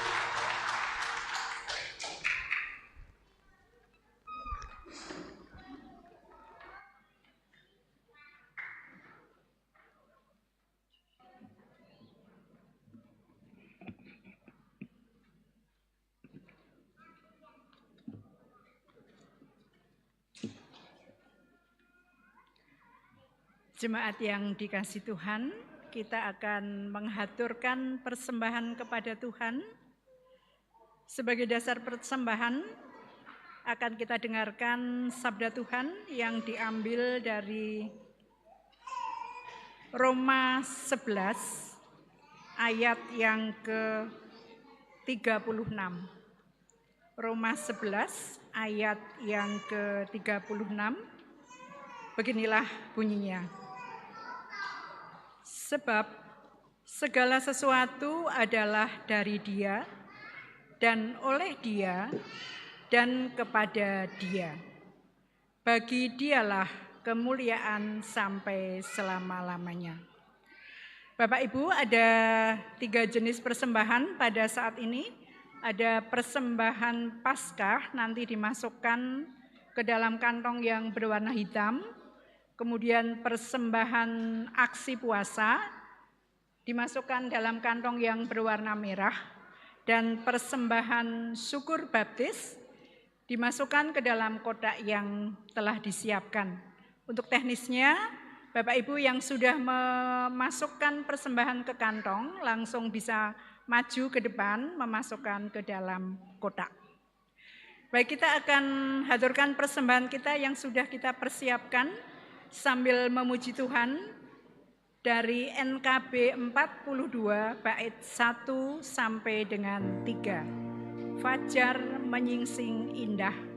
Jemaat yang dikasihi Tuhan, kita akan menghaturkan persembahan kepada Tuhan. Sebagai dasar persembahan, akan kita dengarkan sabda Tuhan yang diambil dari Roma 11 ayat yang ke-36. Roma 11 ayat yang ke-36. Beginilah bunyinya. Sebab segala sesuatu adalah dari Dia, dan oleh Dia, dan kepada Dia. Bagi Dialah kemuliaan sampai selama-lamanya. Bapak Ibu, ada 3 jenis persembahan pada saat ini. Ada persembahan Paskah, nanti dimasukkan ke dalam kantong yang berwarna hitam. Kemudian persembahan aksi puasa dimasukkan dalam kantong yang berwarna merah, dan persembahan syukur baptis dimasukkan ke dalam kotak yang telah disiapkan. Untuk teknisnya, Bapak Ibu yang sudah memasukkan persembahan ke kantong langsung bisa maju ke depan memasukkan ke dalam kotak. Baik, kita akan haturkan persembahan kita yang sudah kita persiapkan sambil memuji Tuhan dari NKB 42 bait 1 sampai dengan 3. Fajar menyingsing indah.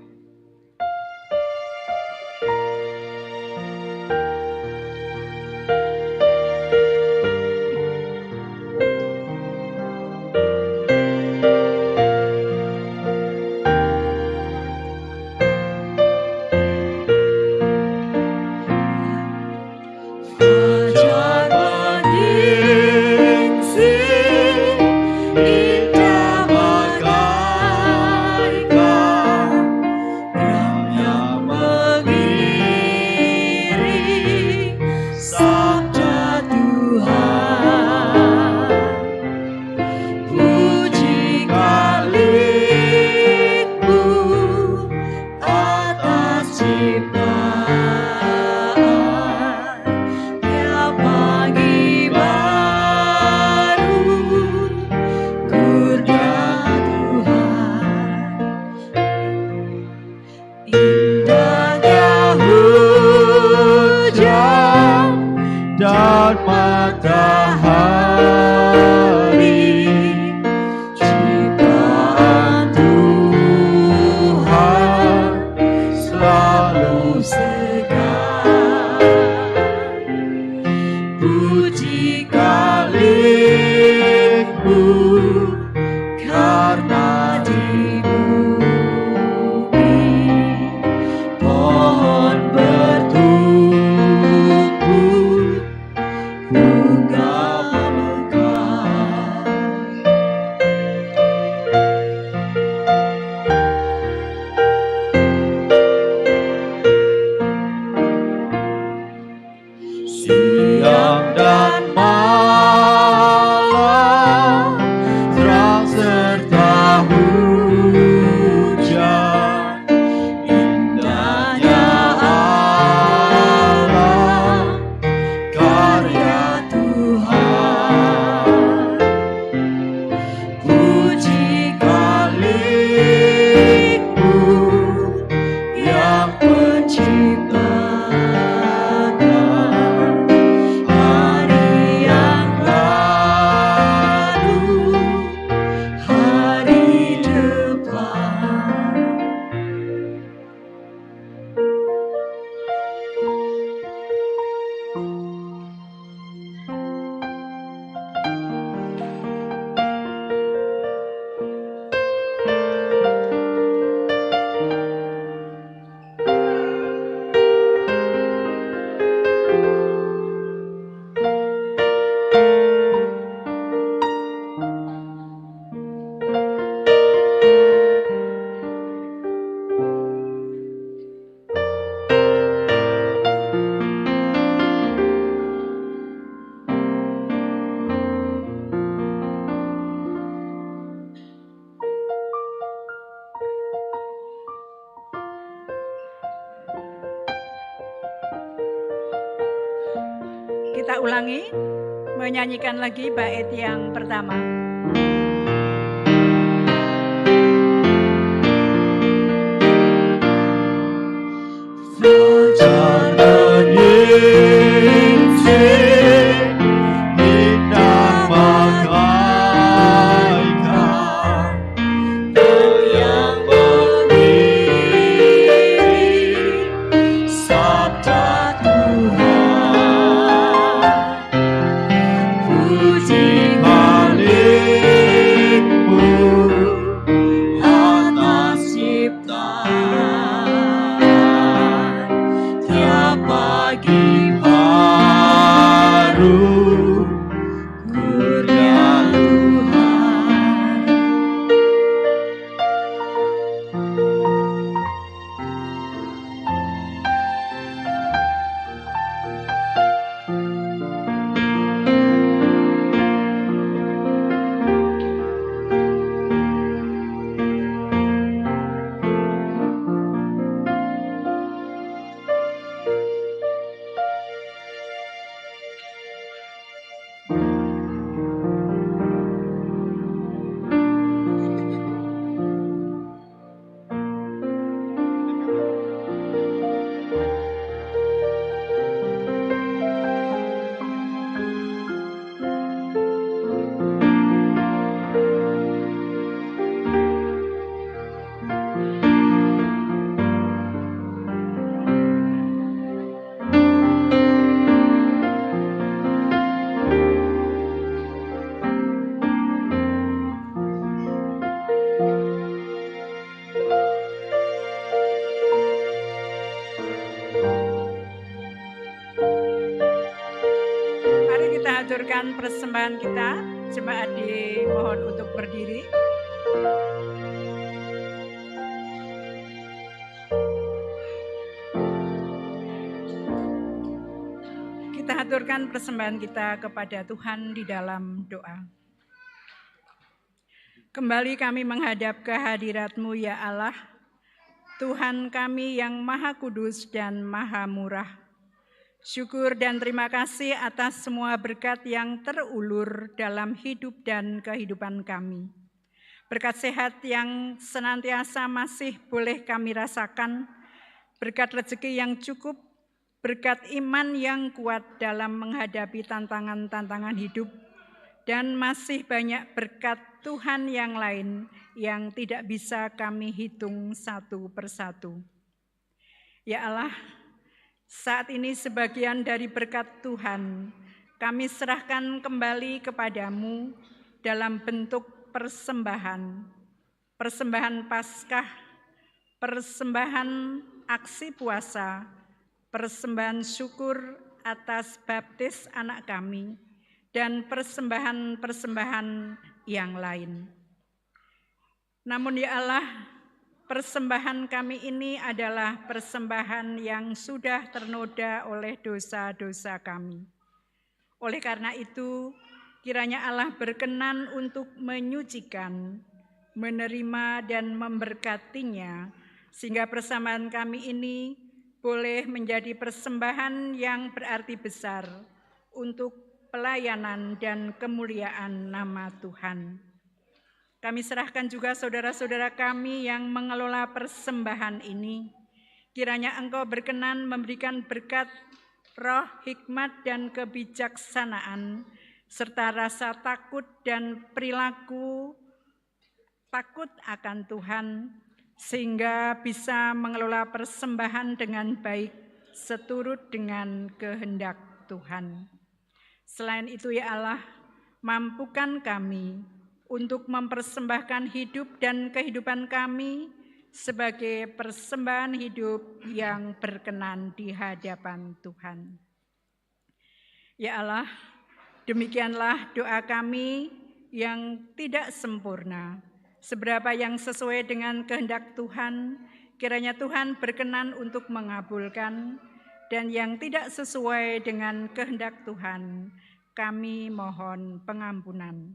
Kita ulangi, menyanyikan lagi bait yang pertama. Fajar menyingsing indah bagaikan yang mengiring sabda Tuhan. Puji Khalid-Mu atas ciptaan, tiap pagi baru kurnia Tuhan. haturkan persembahan kita. Jemaat dimohon untuk berdiri. Kita haturkan persembahan kita kepada Tuhan di dalam doa. Kembali kami menghadap kehadirat-Mu ya Allah, Tuhan kami yang Maha Kudus dan Maha Murah. Syukur dan terima kasih atas semua berkat yang terulur dalam hidup dan kehidupan kami. Berkat sehat yang senantiasa masih boleh kami rasakan, berkat rezeki yang cukup, berkat iman yang kuat dalam menghadapi tantangan-tantangan hidup, dan masih banyak berkat Tuhan yang lain yang tidak bisa kami hitung satu persatu. Ya Allah, saat ini sebagian dari berkat Tuhan kami serahkan kembali kepadamu dalam bentuk persembahan, persembahan Paskah, persembahan aksi puasa, persembahan syukur atas baptis anak kami, dan persembahan-persembahan yang lain. Namun ya Allah, persembahan kami ini adalah persembahan yang sudah ternoda oleh dosa-dosa kami. Oleh karena itu, kiranya Allah berkenan untuk menyucikan, menerima dan memberkatinya, sehingga persembahan kami ini boleh menjadi persembahan yang berarti besar untuk pelayanan dan kemuliaan nama Tuhan. Kami serahkan juga saudara-saudara kami yang mengelola persembahan ini. Kiranya Engkau berkenan memberikan berkat roh, hikmat, dan kebijaksanaan, serta rasa takut dan perilaku takut akan Tuhan, sehingga bisa mengelola persembahan dengan baik, seturut dengan kehendak Tuhan. Selain itu ya Allah, mampukan kami untuk mempersembahkan hidup dan kehidupan kami sebagai persembahan hidup yang berkenan di hadapan Tuhan. Ya Allah, demikianlah doa kami yang tidak sempurna. Seberapa yang sesuai dengan kehendak Tuhan, kiranya Tuhan berkenan untuk mengabulkan, dan yang tidak sesuai dengan kehendak Tuhan, kami mohon pengampunan.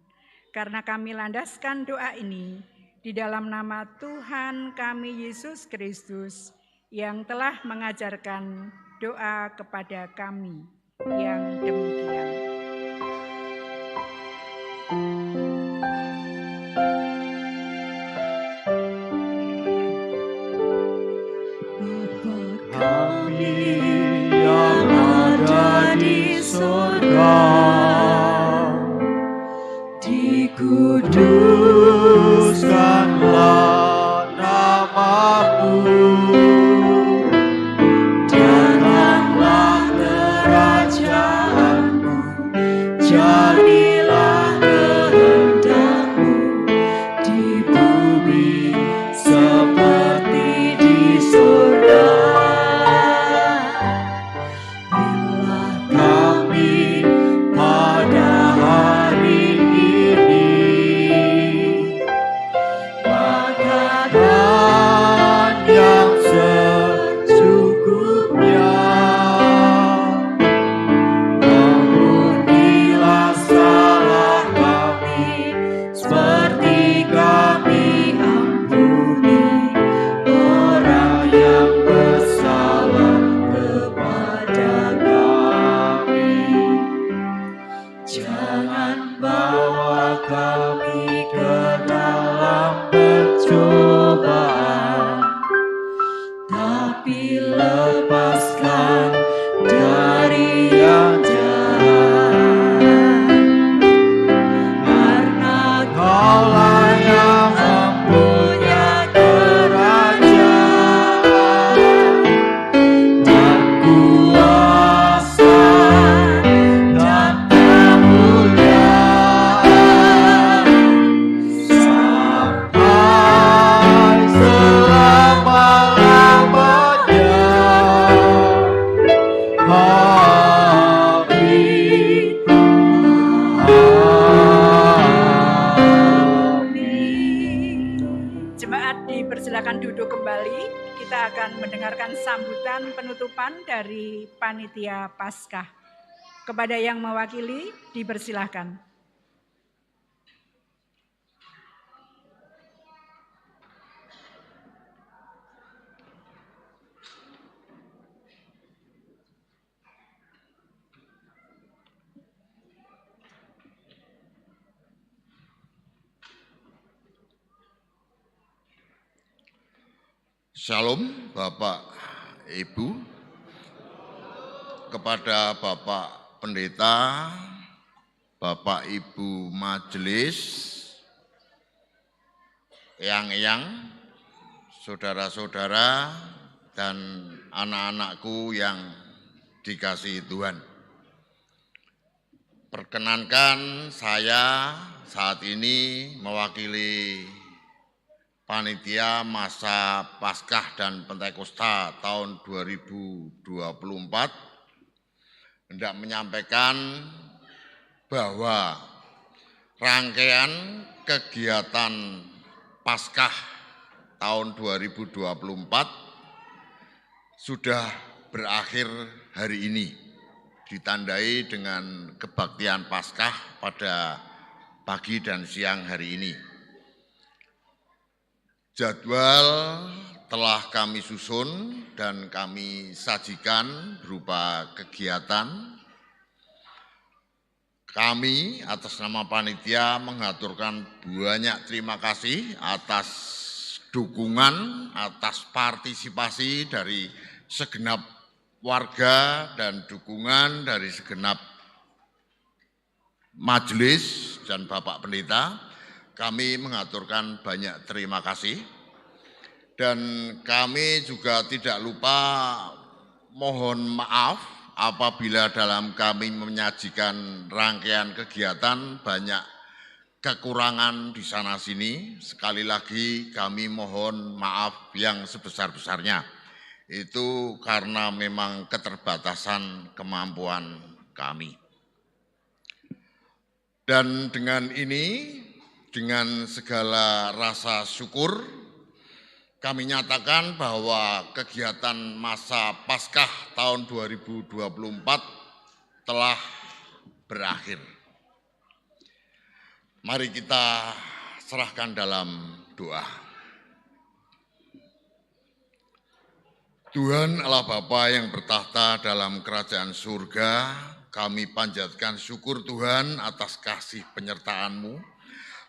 Karena kami landaskan doa ini di dalam nama Tuhan kami Yesus Kristus yang telah mengajarkan doa kepada kami yang demikian. Kami yang ada di surga, dikuduskanlah nama-Mu, datanglah kerajaan-Mu, jadilah kehendak-Mu di bumi seperti di surga. Berilah kami pada hari ini makanan yang secukupnya. Ampunilah salah kami seperti kami ampuni orang yang bersalah kepada kami. Jangan bawa kami ke dalam pencobaan, tapi lepaskan dari yang jahat. Karena Kaulah yang mempunyai kerajaan dan kuasa dan kemuliaan sampai selama-lamanya. Amin. kita akan mendengarkan sambutan penutupan dari Panitia Paskah. Kepada yang mewakili, dipersilahkan. Shalom Bapak Ibu, kepada Bapak Pendeta, Bapak Ibu Majelis, eyang-eyang, saudara-saudara, dan anak-anakku yang dikasihi Tuhan. Perkenankan saya saat ini mewakili Panitia Masa Paskah dan Pentakosta tahun 2024 hendak menyampaikan bahwa rangkaian kegiatan Paskah tahun 2024 sudah berakhir hari ini, ditandai dengan kebaktian Paskah pada pagi dan siang hari ini. Jadwal telah kami susun dan kami sajikan berupa kegiatan. Kami atas nama panitia mengaturkan banyak terima kasih atas dukungan, atas partisipasi dari segenap warga dan dukungan dari segenap majelis dan Bapak Pendeta. Kami mengaturkan banyak terima kasih dan kami juga tidak lupa mohon maaf apabila dalam kami menyajikan rangkaian kegiatan banyak kekurangan di sana sini. Sekali lagi kami mohon maaf yang sebesar-besarnya. Itu karena memang keterbatasan kemampuan kami. Dan dengan ini, dengan segala rasa syukur, kami nyatakan bahwa kegiatan masa Paskah tahun 2024 telah berakhir. Mari kita serahkan dalam doa. Tuhan Allah Bapa yang bertahta dalam kerajaan surga, kami panjatkan syukur Tuhan atas kasih penyertaan-Mu.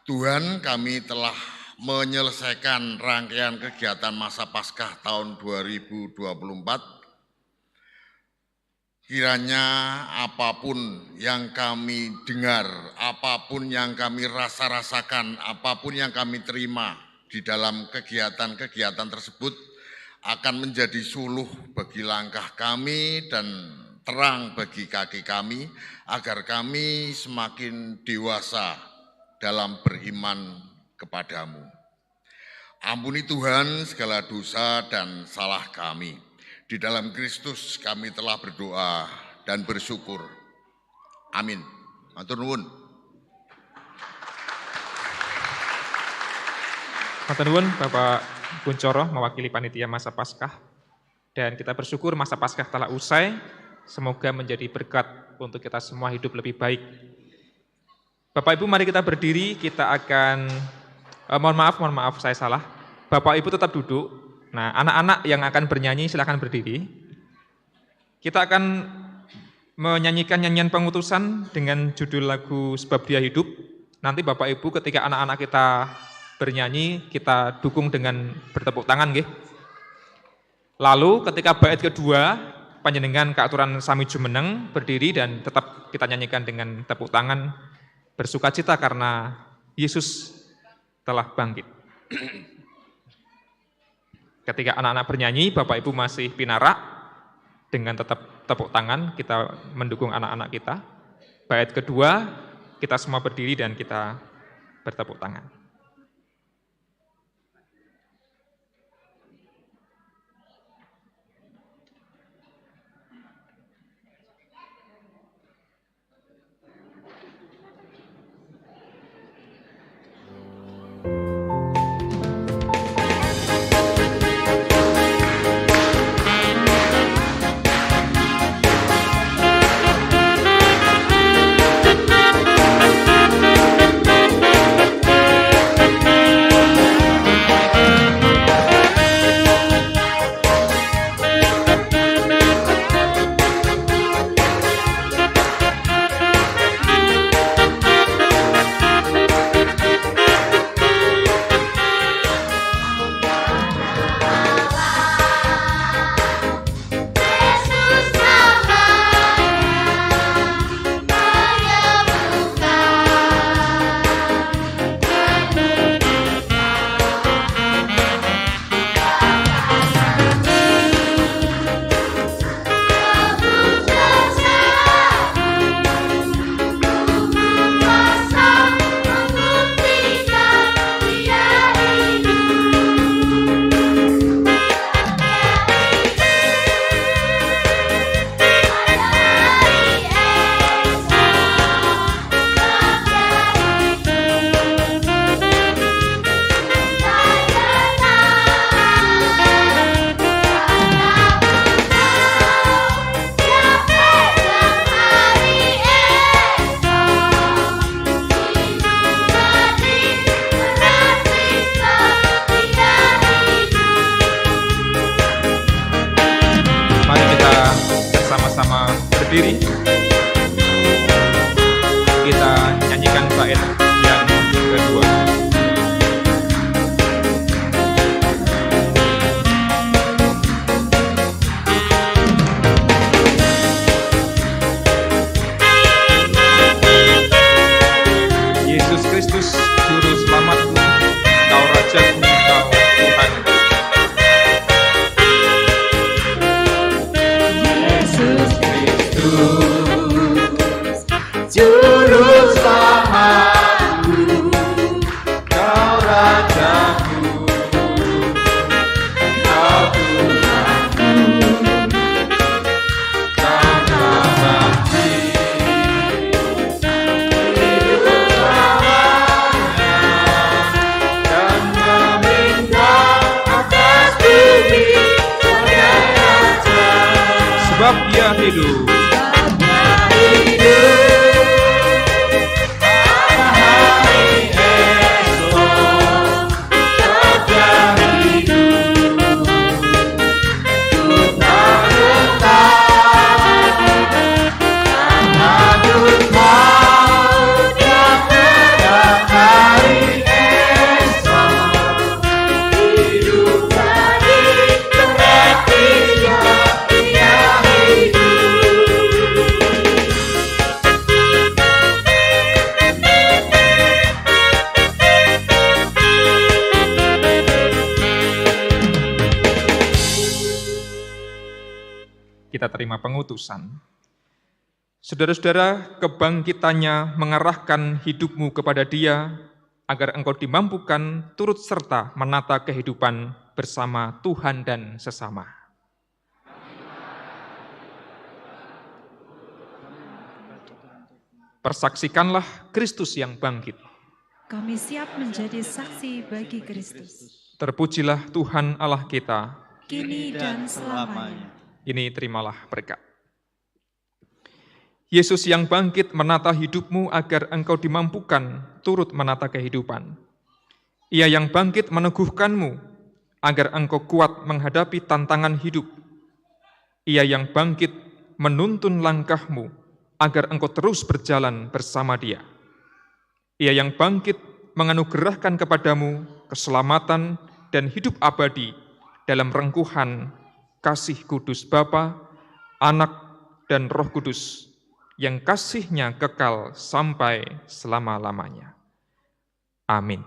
Tuhan, kami telah menyelesaikan rangkaian kegiatan masa Paskah tahun 2024. Kiranya apapun yang kami dengar, apapun yang kami rasakan, apapun yang kami terima di dalam kegiatan-kegiatan tersebut akan menjadi suluh bagi langkah kami dan terang bagi kaki kami, agar kami semakin dewasa dalam beriman kepadamu. Ampuni Tuhan segala dosa dan salah kami. Di dalam Kristus kami telah berdoa dan bersyukur. Amin. Matur nuwun. Matur nuwun Bapak Kuncoro mewakili panitia masa Paskah. Dan kita bersyukur masa Paskah telah usai. Semoga menjadi berkat untuk kita semua hidup lebih baik. Bapak Ibu, mari kita berdiri, kita akan, mohon maaf saya salah. Bapak Ibu tetap duduk. Nah, anak-anak yang akan bernyanyi silakan berdiri. Kita akan menyanyikan nyanyian pengutusan dengan judul lagu Sebab Dia Hidup. Nanti Bapak Ibu ketika anak-anak kita bernyanyi, kita dukung dengan bertepuk tangan, nggih. Lalu ketika bait kedua, panjenengan keaturan sami jumeneng berdiri dan tetap kita nyanyikan dengan tepuk tangan. Bersukacita karena Yesus telah bangkit. Ketika anak-anak bernyanyi, Bapak Ibu masih pinarak, dengan tetap tepuk tangan kita mendukung anak-anak kita. Bait kedua, kita semua berdiri dan kita bertepuk tangan. berdiri. Kita nyanyikan bait yang kedua. Yesus Kristus, Juru Selamatku, Kau Rajaku, Kau Tuhan. Yesus Kristus, Juru Selamatku, Kau Rajaku, Kau Tuhanku, Kau Namaku. Sebab Dia hidup. Kita terima pengutusan. Saudara-saudara, kebangkitannya mengarahkan hidupmu kepada Dia, agar engkau dimampukan turut serta menata kehidupan bersama Tuhan dan sesama. Persaksikanlah Kristus yang bangkit. Kami siap menjadi saksi bagi Kristus. Terpujilah Tuhan Allah kita, kini dan selamanya. Ini terimalah berkat. Yesus yang bangkit menata hidupmu agar engkau dimampukan turut menata kehidupan. Ia yang bangkit meneguhkanmu agar engkau kuat menghadapi tantangan hidup. Ia yang bangkit menuntun langkahmu agar engkau terus berjalan bersama Dia. Ia yang bangkit menganugerahkan kepadamu keselamatan dan hidup abadi dalam rengkuhan kasih kudus Bapa, Anak, dan Roh Kudus, yang kasih-Nya kekal sampai selama-lamanya. Amin.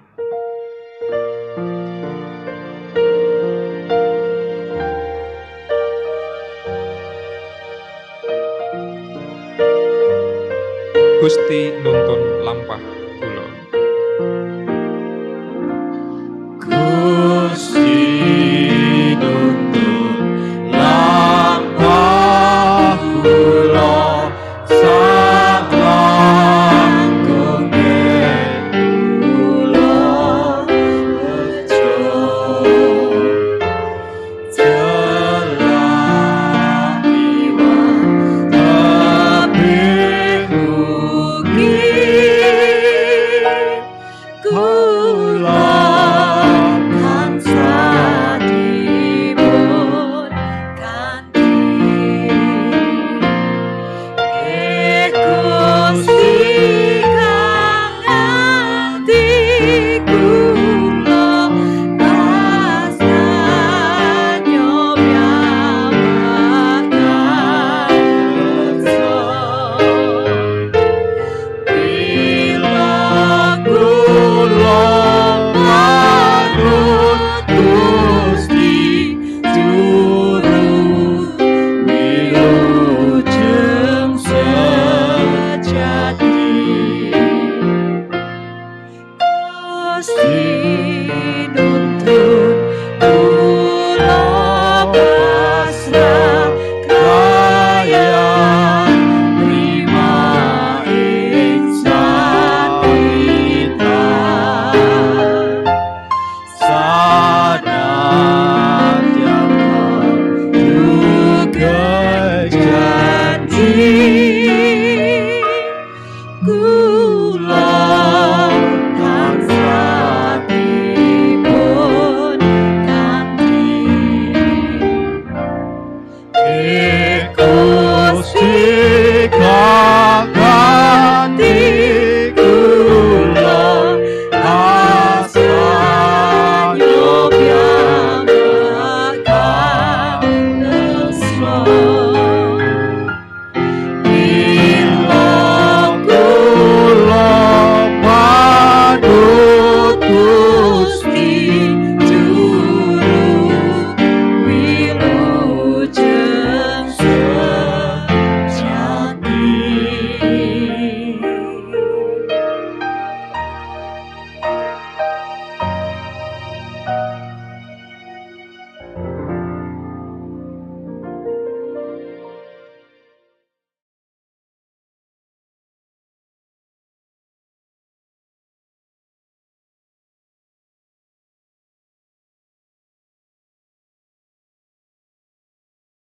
Gusti nuntun lampah